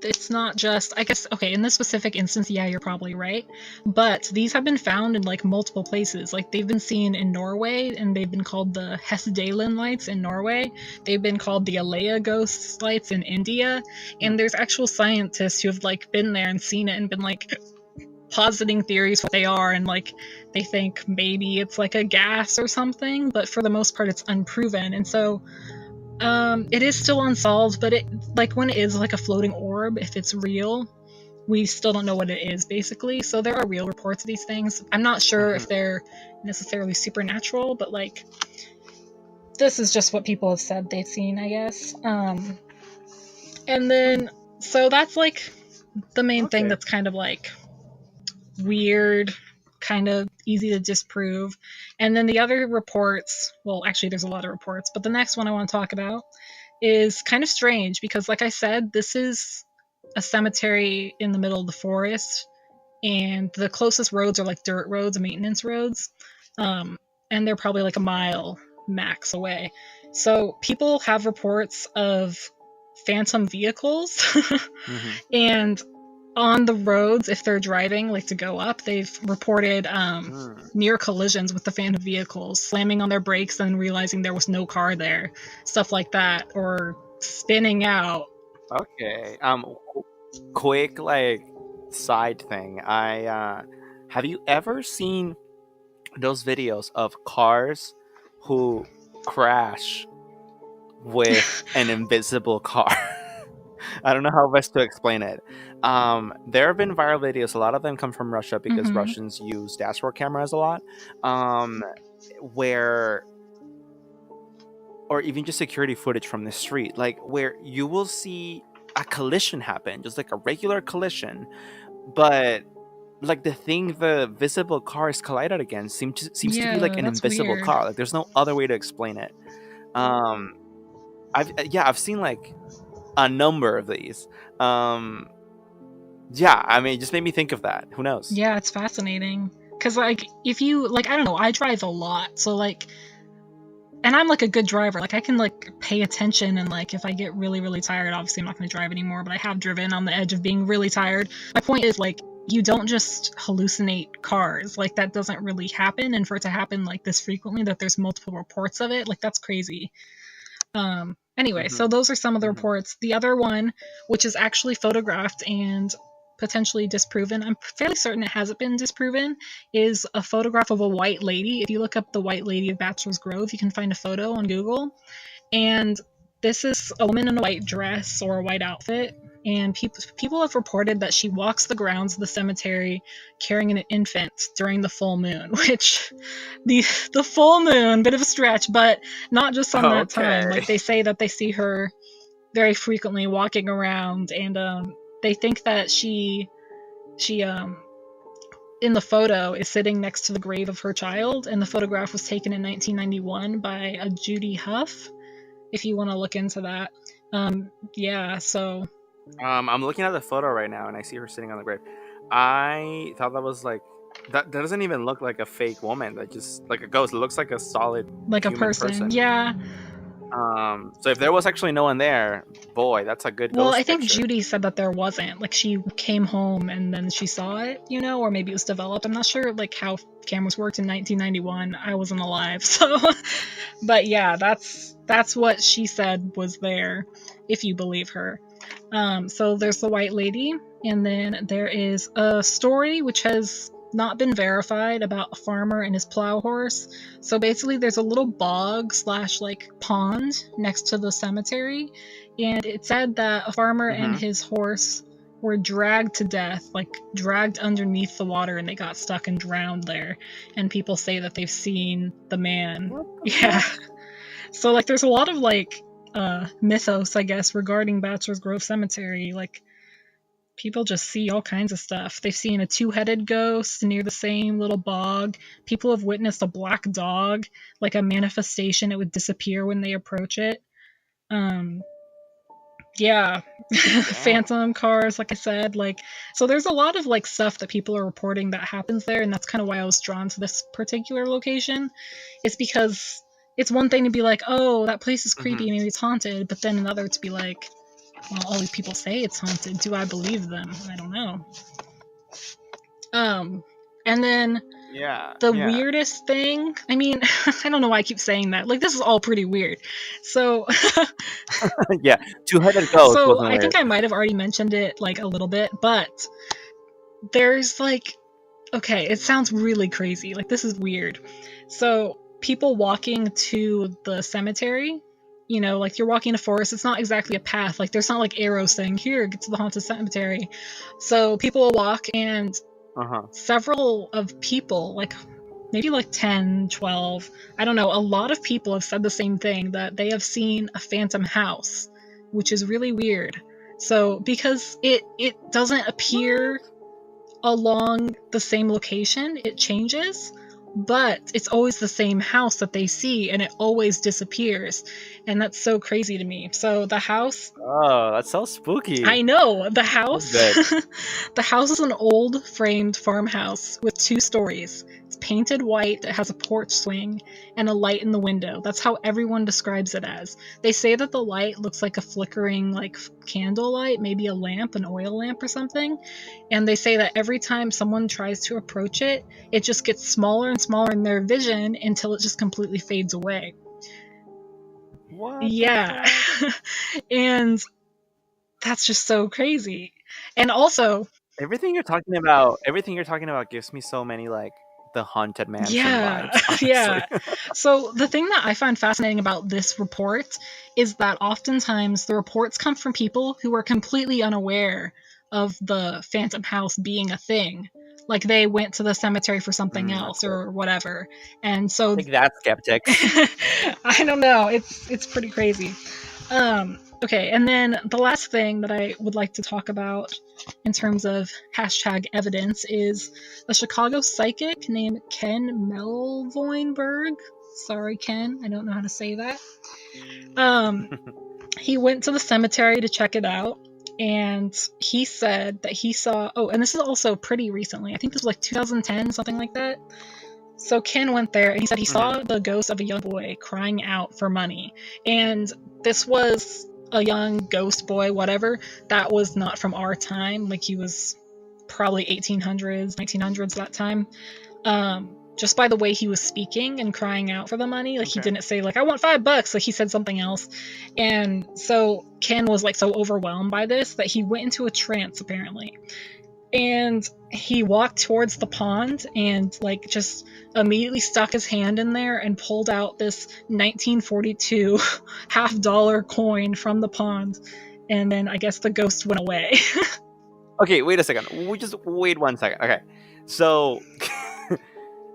it's not just, I guess, okay, in this specific instance, yeah, you're probably right, but these have been found in like multiple places. Like they've been seen in Norway and they've been called the Hesdalen lights in Norway. They've been called the Alea ghost lights in India, Hmm. and there's actual scientists who have like been there and seen it and been like positing theories what they are, and like they think maybe it's like a gas or something, but for the most part it's unproven. And so it is still unsolved, but it like when it is like a floating orb, if it's real, we still don't know what it is basically. So there are real reports of these things. I'm not sure Mm-hmm. if they're necessarily supernatural, but like this is just what people have said they've seen, I guess. And then so that's like the main thing Okay. that's kind of like weird, kind of easy to disprove. And then the other reports, well, actually, there's a lot of reports, but the next one I want to talk about is kind of strange because, like I said, this is a cemetery in the middle of the forest, and the closest roads are like dirt roads, maintenance roads, um, and they're probably like a mile max away. So people have reports of phantom vehicles Mm-hmm. and on the roads, if they're driving like to go up, they've reported Mm. near collisions with the phantom vehicles, slamming on their brakes and realizing there was no car there, stuff like that, or spinning out. Okay. Quick like side thing. I have you ever seen those videos of cars who crash with an invisible car? I don't know how best to explain it. There have been viral videos. A lot of them come from Russia because Mm-hmm. Russians use dashboard cameras a lot. Um, where or even just security footage from the street, like where you will see a collision happen, just like a regular collision, but like the visible cars collided against seems to be like Yeah, an that's invisible weird. car. Like there's no other way to explain it. Um, I've seen like a number of these. Um, yeah, I mean, it just made me think of that. Who knows? Yeah, it's fascinating. Cause like if you like, I don't know, I drive a lot, so like, and I'm like a good driver. Like I can like pay attention, and like if I get really really tired, obviously I'm not going to drive anymore. But I have driven on the edge of being really tired. My point is like you don't just hallucinate cars. Like that doesn't really happen, and for it to happen like this frequently, that there's multiple reports of it, like that's crazy. Anyway, Hmm. so those are some of the Hmm. reports. The other one, which is actually photographed and potentially disproven, I'm fairly certain it hasn't been disproven, is a photograph of a white lady. If you look up the White Lady of Bachelor's Grove, you can find a photo on Google. And this is a woman in a white dress or a white outfit. And people have reported that she walks the grounds of the cemetery carrying an infant during the full moon, which the full moon, bit of a stretch, but not just on that time. Okay. Like, they say that they see her very frequently walking around, and they think that she in the photo is sitting next to the grave of her child, and the photograph was taken in 1991 by a Judy Huff, if you want to look into that. Yeah, so I'm looking at the photo right now, and I see her sitting on the grave. I thought that was like that. That doesn't even look like a fake woman. That just like a ghost. It looks like a solid like a human person. Yeah. So if there was actually no one there, boy, that's a good Well, I ghost think picture. Judy said that there wasn't. Like, she came home and then she saw it, or maybe it was developed. I'm not sure, like, how cameras worked in 1991. I wasn't alive, so. But yeah, that's what she said was there, if you believe her. So there's the White Lady, and then there is a story which has not been verified about a farmer and his plow horse. So basically, there's a little bog / like pond next to the cemetery, and it said that a farmer and his horse were dragged to death, like dragged underneath the water, and they got stuck and drowned there. And people say that they've seen the man. Yeah. So like, there's a lot of like mythos, I guess, regarding Bachelor's Grove Cemetery. Like, people just see all kinds of stuff. They've seen a two-headed ghost near the same little bog. People have witnessed a black dog, like a manifestation. It would disappear when they approach it. Yeah. Phantom cars, like I said. Like, so there's a lot of like stuff that people are reporting that happens there, and that's kind of why I was drawn to this particular location. It's because it's one thing to be like, oh, that place is creepy, maybe it's haunted, but then another to be like, well, all these people say it's haunted. Do I believe them? I don't know. And then the weirdest thing, I mean, I don't know why I keep saying that. Like, this is all pretty weird. So Yeah, two-headed ghost. So wasn't I weird. think I might have already mentioned it like a little bit, but there's like, okay, it sounds really crazy. Like, this is weird. So people walking to the cemetery, like you're walking in a forest, it's not exactly a path. Like, there's not like arrows saying, here, get to the haunted cemetery. So people will walk, and several of people, like maybe like 10, 12, I don't know, a lot of people have said the same thing, that they have seen a phantom house, which is really weird. So because it doesn't appear along the same location, it changes, but it's always the same house that they see, and it always disappears, and that's so crazy to me. So the house, oh, that's so spooky. I know, the house the house is an old framed farmhouse with 2 stories. It's painted white, it has a porch swing and a light in the window. That's how everyone describes it as. They say that the light looks like a flickering like candle light, maybe a lamp, an oil lamp or something, and they say that every time someone tries to approach it, it just gets smaller and smaller in their vision until it just completely fades away. What? Yeah. And that's just so crazy. And also, everything you're talking about gives me so many like the haunted mansion vibes, honestly. Yeah. So the thing that I find fascinating about this report is that oftentimes the reports come from people who are completely unaware of the phantom house being a thing. Like, they went to the cemetery for something else or whatever. And so Like that, skeptics. I don't know. It's pretty crazy. Okay, and then the last thing that I would like to talk about in terms of #evidence is a Chicago psychic named Ken Melvoinberg. Sorry, Ken, I don't know how to say that. He went to the cemetery to check it out, and he said that he saw, oh, and this is also pretty recently, I think this was like 2010, something like that. So Ken went there, and he said he saw the ghost of a young boy crying out for money. And this was a young ghost boy, whatever, that was not from our time. Like, he was probably 1800s, 1900s that time. Just by the way he was speaking and crying out for the money, like, he didn't say like, I want $5. Like, he said something else. And so Ken was like so overwhelmed by this that he went into a trance, apparently. And he walked towards the pond and like just immediately stuck his hand in there and pulled out this 1942 half-dollar coin from the pond. And then I guess the ghost went away. Okay, wait a second. We just wait 1 second. Okay, so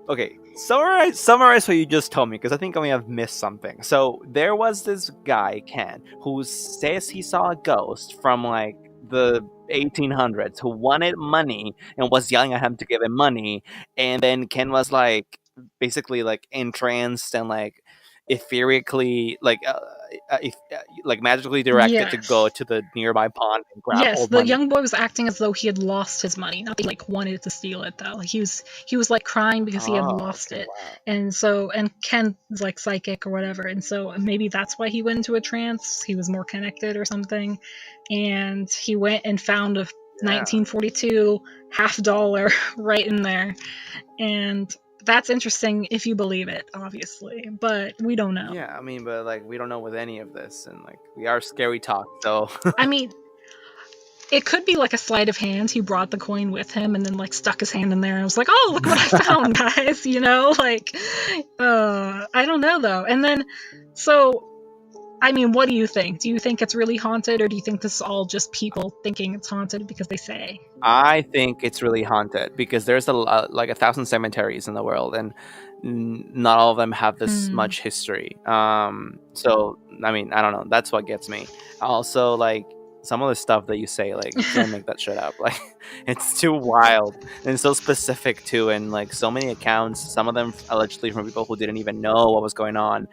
okay, summarize what you just told me because I think I may have missed something. So there was this guy Ken who says he saw a ghost from like the 1800s who wanted money and was yelling at him to give him money, and then Ken was like basically like entranced and like etherically like magically directed to go Yes. to the nearby pond and grab Yes, old the money. young boy was acting as though he had lost his money. Not that he like wanted to steal it though. Like he was like crying because he had Oh, lost okay, it. wow. And Ken's like psychic or whatever. And so maybe that's why he went into a trance. He was more connected or something. And he went and found a Yeah. 1942 half-dollar right in there. And that's interesting if you believe it, obviously, but we don't know. Yeah, I mean, but like we don't know with any of this, and like we are scary talk. So I mean, it could be like a sleight of hand. He brought the coin with him and then like stuck his hand in there and was like, "Oh, look what I found, guys!" You know, like, I don't know though. And then, so I mean, what do you think? Do you think it's really haunted, or do you think this is all just people thinking it's haunted because they say? I think it's really haunted because there's like 1,000 cemeteries in the world, and not all of them have this Hmm. much history. So I mean, I don't know. That's what gets me. Also, like some of the stuff that you say, like you can't make that shit up. Like it's too wild and so specific too, and like so many accounts. Some of them allegedly from people who didn't even know what was going on,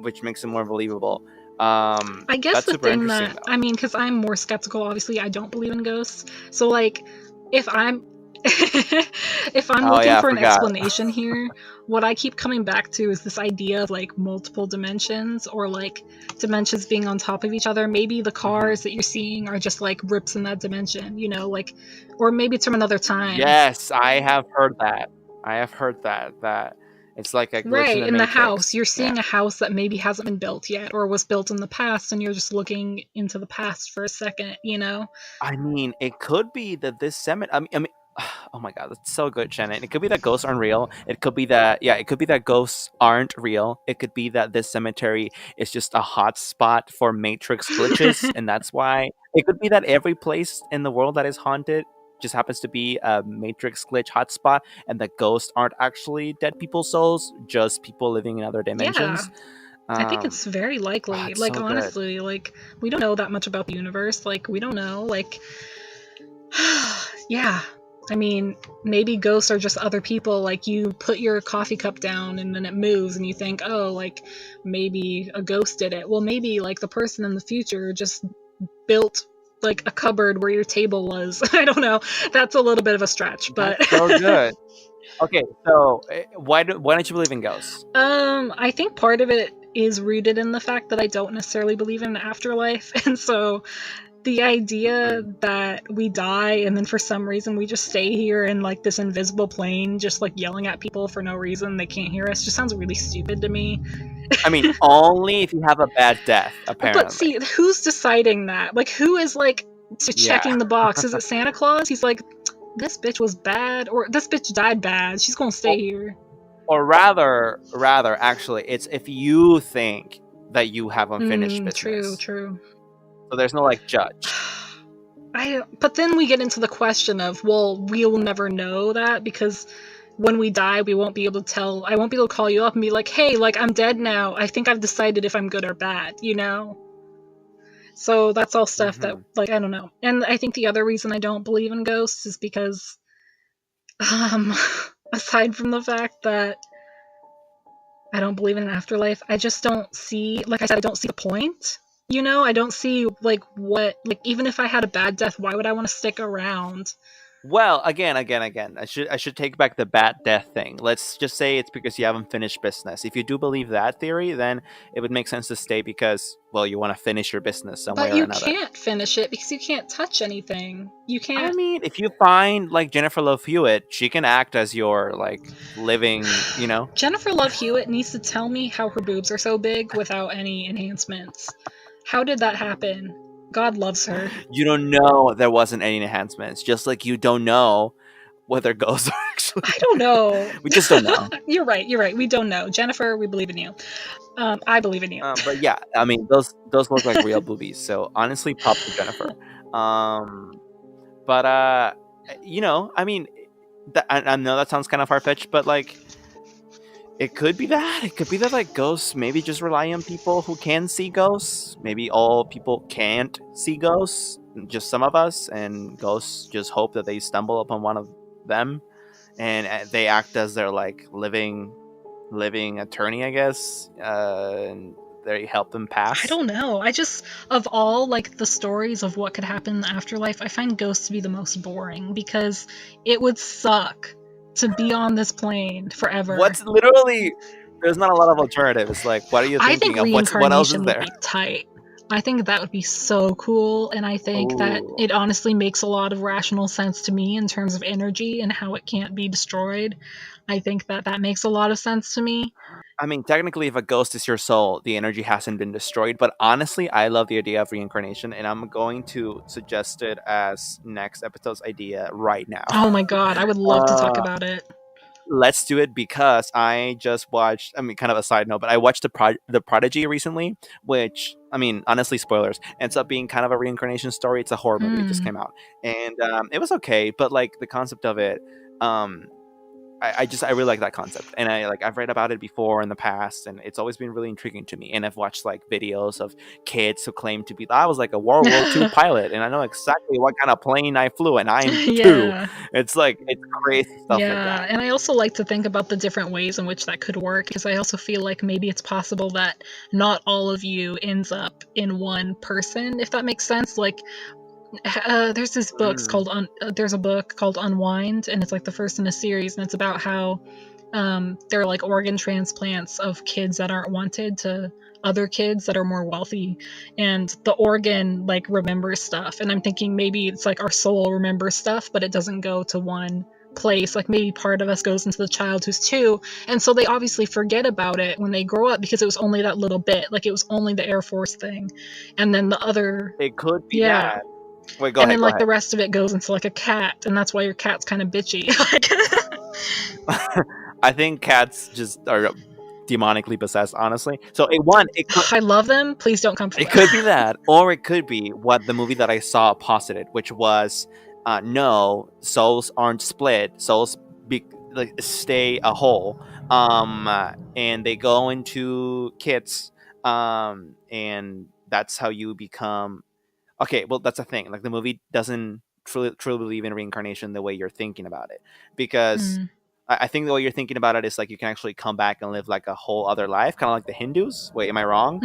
which makes it more believable. I guess That's the super thing interesting, that though. I mean, because I'm more skeptical. Obviously, I don't believe in ghosts. So like, if I'm if I'm Oh looking yeah, I for an forgot. explanation here, what I keep coming back to is this idea of like multiple dimensions or like dimensions being on top of each other. Maybe the Hmm. cars that you're seeing are just like rips in that dimension, you know, like, or maybe it's from another time. Yes, I have heard that. I have heard that it's like a glitch in Right, the in the house, matrix. you're Yeah. seeing a house that maybe hasn't been built yet or was built in the past, and you're just looking into the past for a second, you know? I mean, it could be that this cemetery. I mean, oh my god, that's so good, Shannon. It could be that ghosts aren't real. It could be that, yeah, it could be that ghosts aren't real. It could be that this cemetery is just a hot spot for matrix glitches, and that's why. It could be that every place in the world that is haunted just happens to be a matrix glitch hotspot, and the ghosts aren't actually dead people's souls, just people living in other Yeah, dimensions. I think Um, it's very oh, likely. it's Like, so good. honestly, like, we don't know that much about the universe. Like, we don't know. Like, yeah. I mean, maybe ghosts are just other people. Like, you put your coffee cup down and then it moves, and you think, oh, like, maybe a ghost did it. Well, maybe, like, the person in the future just built, like, a cupboard where your table was. I don't know. That's a little bit of a stretch, but. That's so good. Okay, so why don't you believe in ghosts? I think part of it is rooted in the fact that I don't necessarily believe in an afterlife. And so the idea Mhm. that we die and then for some reason we just stay here in like this invisible plane, just like yelling at people for no reason, they can't hear us, just sounds really stupid to me. I mean, only if you have a bad death, But see, apparently. who's deciding that? Like, who is like Yeah. checking the box? Is it Santa Claus? He's like, this bitch was bad, or this bitch died bad. She's gonna Or, stay here. or rather, actually, it's if you think that you have unfinished True, business. true. So there's no like judge. But then we get into the question of, well, we'll never know that because when we die, we won't be able to tell. I won't be able to call you up and be like, hey, like, I'm dead now. I think I've decided if I'm good or bad, you know? So that's all stuff that, Hmm. like, I don't know. And I think the other reason I don't believe in ghosts is because, um, aside from the fact that I don't believe in an afterlife, I just don't see, like I said, I don't see the point. You know, I don't see, like, what, like, even if I had a bad death, why would I want to stick around? Well, again. I should take back the bad death thing. Let's just say it's because you haven't finished business. If you do believe that theory, then it would make sense to stay because, well, you want to finish your business some way But or you another. can't finish it because you can't touch anything. You I can't. mean, if you find like Jennifer Love Hewitt, she can act as your like living, you know. Jennifer Love Hewitt needs to tell me how her boobs are so big without any enhancements. How did that happen? God loves her. You don't know there wasn't any enhancements, just like you don't know whether ghosts are actually I don't know. we just don't know. You're right. You're right. We don't know. Jennifer, we believe in you. I believe in you. But yeah, I mean those look like real boobies. So honestly, props to Jennifer. Um, but I mean, I know that sounds kind of far fetched, but like it could be that. It could be that like ghosts maybe just rely on people who can see ghosts. Maybe all people can't see ghosts, just some of us, and ghosts just hope that they stumble upon one of them, and they act as their like living attorney, I guess, and they help them I pass. don't know. I just, of all like the stories of what could happen in the afterlife, I find ghosts to be the most boring because it would suck to be on this plane forever. What's literally there's not a lot of alternatives. Like, what are you I think thinking of? What else is reincarnation would there? be tight. I think that would be so cool, and I think that Ooh. it honestly makes a lot of rational sense to me in terms of energy and how it can't be destroyed. I think that that makes a lot of sense to me. I mean, technically, if a ghost is your soul, the energy hasn't been destroyed. But honestly, I love the idea of reincarnation, and I'm going to suggest it as next episode's idea right now. Oh my god, I would love to talk uh, about it. let's do it because I just watched. I mean, kind of a side note, but I watched the Prodigy recently, which I mean, honestly, spoilers. Ends up being kind of a reincarnation story. It's a horror movie. It just Hmm. came out, and it was okay. But like the concept of it, um, I really like that concept, and I've read about it before in the past, and it's always been really intriguing to me. And I've watched like videos of kids who claim to be I was like a World War II pilot, and I know exactly what kind of plane I flew, and I'm two. Yeah. It's like it's crazy stuff like Yeah, that. and I also like to think about the different ways in which that could work because I also feel like maybe it's possible that not all of you ends up in one person, if that makes sense. Like, there's this books Mm. called there's a book called Unwind, and it's like the first in a series, and it's about how there are like organ transplants of kids that aren't wanted to other kids that are more wealthy, and the organ like remembers stuff, and I'm thinking maybe it's like our soul remembers stuff, but it doesn't go to one place. Like maybe part of us goes into the child who's two, and so they obviously forget about it when they grow up because it was only that little bit, like it was only the Air Force thing, and then the other, It could be yeah, that. Wait, go and ahead, then go like the ahead. rest of it goes into like a cat, and that's why your cat's kind of bitchy. Like, I think cats just are demonically possessed, honestly. So it one, I love them. Please don't come for it them. could be that, or it could be what the movie that I saw posited, which was no, souls aren't split. Souls like stay a whole, and they go into kits, and that's how you become. Okay, well, that's a thing. Like the movie doesn't truly believe in reincarnation the way you're thinking about it, because Mm. I think the way you're thinking about it is like you can actually come back and live like a whole other life, kind of like the Hindus. Wait, am I wrong?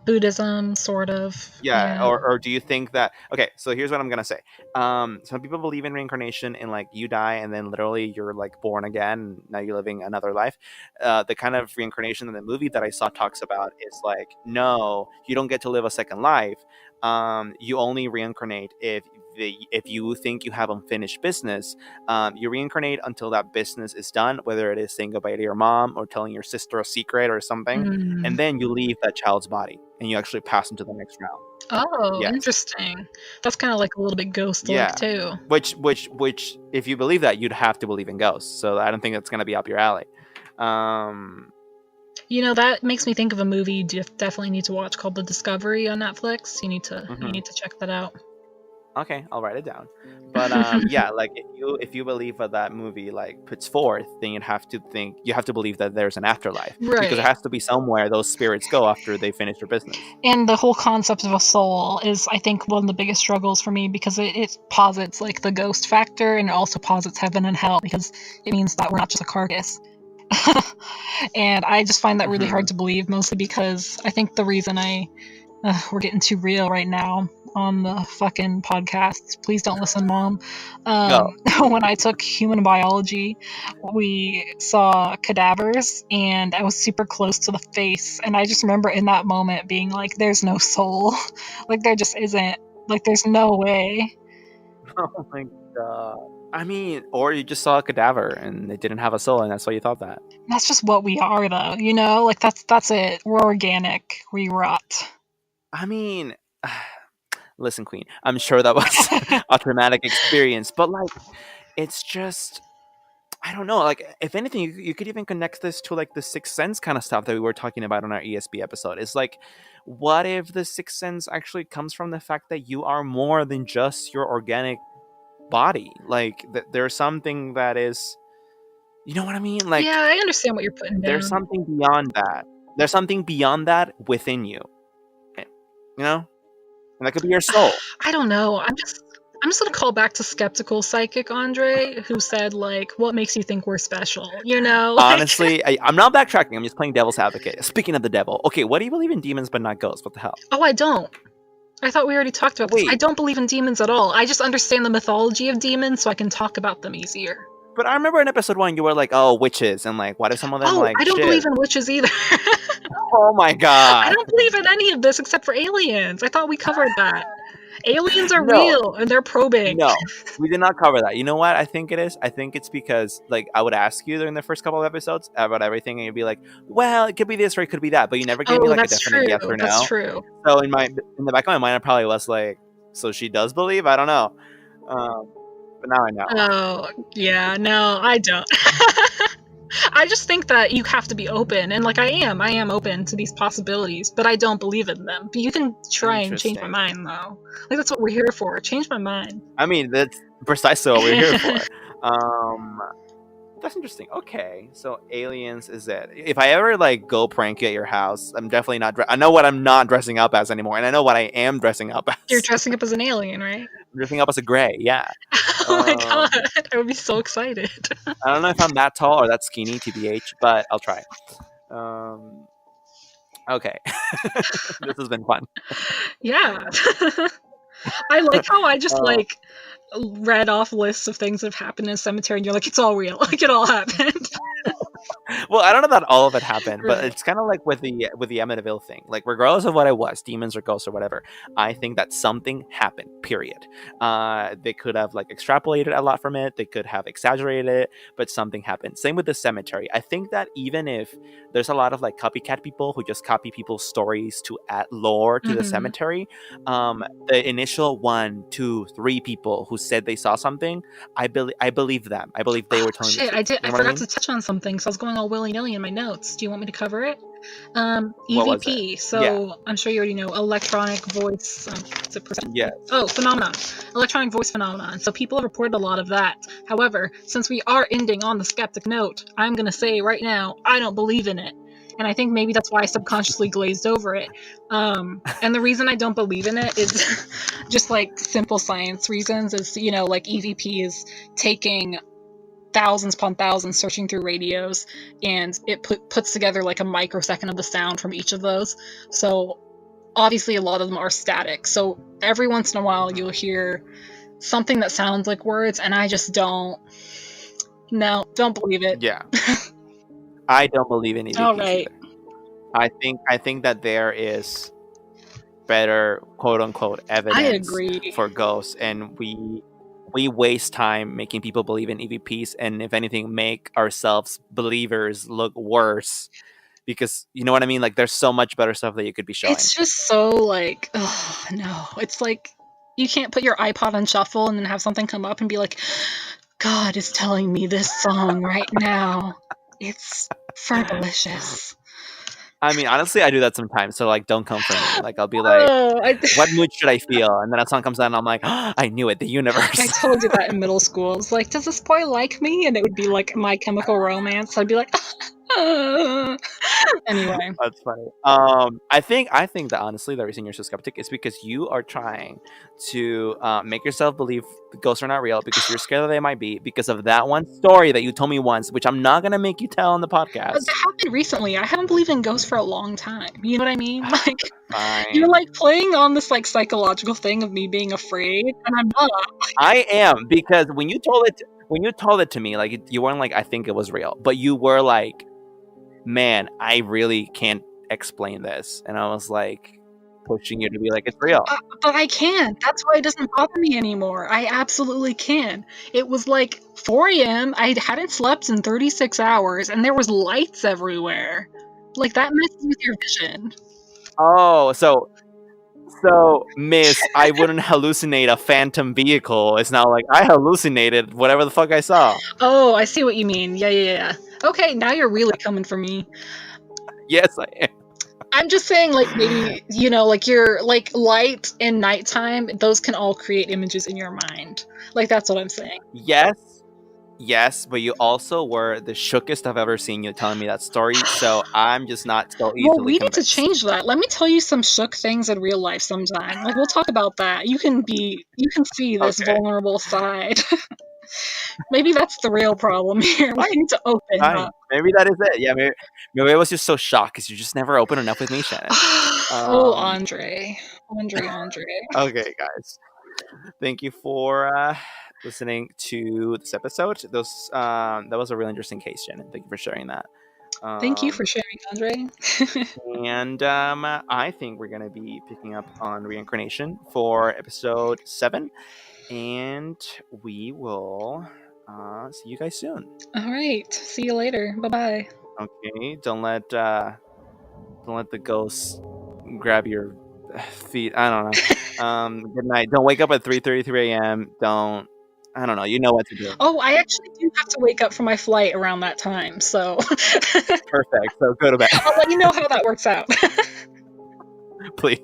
Buddhism, sort of. Yeah, Yeah. or do you think that okay, so here's what I'm gonna say. Some people believe in reincarnation and like you die and then literally you're like born again and now you're living another life. The kind of reincarnation in the movie that I saw talks about is like no, you don't get to live a second life. You only reincarnate if you think you have unfinished business. You reincarnate until that business is done, whether it is saying goodbye to your mom or telling your sister a secret or something, Mm. and then you leave that child's body and you actually pass into the next round. Oh, Yes. interesting. That's kind of like a little bit ghost-like Yeah. too. Which, if you believe that, you'd have to believe in ghosts. So I don't think that's gonna be up your alley. Um. You know, that makes me think of a movie you definitely need to watch called The Discovery on Netflix. You Mhm. need to check that out. Okay, I'll write it down. But yeah, like if you believe what that movie like puts forth, then you have to believe that there's an afterlife because there Right. has to be somewhere those spirits go after they finish their business. And the whole concept of a soul is, I think, one of the biggest struggles for me because it posits like the ghost factor, and it also posits heaven and hell because it means that we're not just a carcass. And I just find that really hard Hmm. to believe, mostly because I think the reason we're getting too real right now on the fucking podcast. Please don't listen, Mom. Go. When I took human biology, we saw cadavers, and I was super close to the face. And I just remember in that moment being like, there's no soul. Like, there just isn't. Like, there's no way. Oh my god. I mean, or you just saw a cadaver and it didn't have a soul, and that's why you thought that. That's just what we are, though, you know? Like, that's it. We're organic. We rot. I mean, listen, Queen, I'm sure that was a traumatic experience, but like, it's just, I don't know. Like, if anything, you could even connect this to like the Sixth Sense kind of stuff that we were talking about on our ESP episode. It's like, what if the Sixth Sense actually comes from the fact that you are more than just your organic body? Like, there's something that is, you know what I mean? Like, Yeah, I understand what you're putting there's down. something beyond that. There's something beyond that within you. You know, and that could be your soul. I don't know. I'm just gonna call back to skeptical psychic Andre, who said like, "What makes you think we're special?" You know, like, Honestly, I'm not backtracking. I'm just playing devil's advocate. Speaking of the devil, okay, what do you believe in demons but not ghosts? What the hell? oh, I don't. I thought we already talked about this. I Wait, don't believe in demons at all. I just understand the mythology of demons, so I can talk about them easier. but I remember in episode 1 you were like, "Oh, witches," and like, what if some of them Oh, like I don't believe shit? in witches either. Oh my I god, don't believe in any of this except for aliens. I thought we covered that. Aliens are no, real and they're probing. no, we did not cover that. You know what? I think it is. I think it's because like I would ask you during the first couple of episodes about everything, and you'd be like, "Well, it could be this or it could be that," but you never gave me Oh, like a that's definite true. yes or That's no. true. So in the back of my mind, I probably was like, "So she does believe?" I don't know, but now I know. Oh, yeah, no, I don't. I just think that you have to be open, and like I am open to these possibilities, but I don't believe in them. But you can try and change my Interesting. mind, though. Like that's what we're here for. Change my mind. I mean, that's precisely what we're here for. Um, that's interesting. Okay, so aliens is it? If I ever like go prank you at your house, I'm definitely not. I know what I'm not dressing up as anymore, and I know what I am dressing up You're as. dressing up as an alien, right? I'm dressing up as a gray. Yeah. Oh my god, Um, I would be so excited. I don't know if I'm that tall or that skinny, tbh, but I'll try. Um, okay, this has been fun. Yeah. I like how I just Uh, like read off lists of things that have happened in a cemetery and you're like, it's all real. Like it all happened. well, I don't know that all of it happened, but Right. it's kind of like with the Amityville thing. Like, regardless of what it was, demons or ghosts or whatever, I think that something happened. Period. They could have like extrapolated a lot from it. They could have exaggerated it, but something happened. Same with the cemetery. I think that even if there's a lot of like copycat people who just copy people's stories to add lore to the Mhm. cemetery, the initial 1, 2, 3 people who said they saw something, I believe them. I believe they Oh were telling the shit, truth. You I know what I forgot mean? to touch on something, so I was going all willy-nilly in my notes. Do you want me to cover it? What was it? EVP. Yeah. So I'm sure you already know electronic voice. Is it Yes. Oh, phenomenon. Electronic voice phenomenon. So people have reported a lot of that. However, since we are ending on the skeptic note, I'm gonna say right now I don't believe in it. And I think maybe that's why I subconsciously glazed over it. And the reason I don't believe in it is just like simple science reasons. Is like EVP is taking thousands upon thousands searching through radios, and it puts together like a microsecond of the sound from each of those. So obviously a lot of them are static. So every once in a while you'll hear something that sounds like words, and I just don't believe it. Yeah. I don't believe in All EVPs right. either. I think that there is better quote unquote I evidence agree. for ghosts, and we waste time making people believe in EVPs, and if anything, make ourselves believers look worse, because you know what I mean. Like, there's so much better stuff that you could be showing. It's just so like, oh no. It's like you can't put your iPod on shuffle and then have something come up and be like, God is telling me this song right now. It's fergalicious. I mean, honestly, I do that sometimes. So like, don't come for me. Like, I'll be like, Oh, what mood should I feel? And then a song comes on, and I'm like, oh, I knew it. The I universe. totally did that in middle school. It's like, does this boy like me? And it would be like My Chemical Romance. I'd be like, anyway. That's funny. I think that honestly, the reason you're so skeptic is because you are trying to make yourself believe the ghosts are not real because you're scared that they might be because of that one story that you told me once, which I'm not gonna make you tell on the But podcast. that happened recently. I haven't believed in ghosts for a long time. You know what I mean? Like, you're Fine. like playing on this like psychological thing of me being afraid, and I'm not. I am, because when you told it to me, like, you weren't like, I think it was real, but you were like, man, I really can't explain this, and I was like pushing you to be like, it's real. But I can. That's why it doesn't bother me anymore. I absolutely can. It was like 4 a.m. I hadn't slept in 36 hours, and there was lights everywhere. Like that messes with your vision. Oh, so So, miss, I wouldn't hallucinate a phantom vehicle. It's not like I hallucinated whatever the fuck I saw. Oh, I see what you mean. Yeah. Okay, now you're really coming for me. Yes, I am. I'm just saying, like, maybe, like your like light and nighttime, those can all create images in your mind. Like, that's what I'm saying. Yes, but you also were the shookest I've ever seen you telling me that story, so I'm just not so Well, easily we need to convinced. change that. Let me tell you some shook things in real life sometime. Like, we'll talk about that. You can see this Okay, vulnerable side. Maybe that's the real problem here. We fine, need to open fine. up. Maybe that is it. Yeah, maybe I was just so shocked because you just never open enough with me, Shannon. Oh, Um, Andre. okay, guys. Thank you for listening to this episode. That was a really interesting case, Shannon. Thank you for sharing that. Thank you for Um, sharing, Andre. and I think we're gonna be picking up on reincarnation for episode 7, and we will see you guys soon. All right. See you later. Bye bye. Okay, don't let the ghosts grab your feet. I don't know. Good night. Don't wake up at 3:33 a.m. Don't. I don't know. You know what to do. Oh, I actually do have to wake up for my flight around that time, so Perfect. So go to bed, I'll let you know how that works out. please.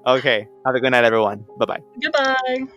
Okay. Have a good night, everyone. Bye bye. Goodbye.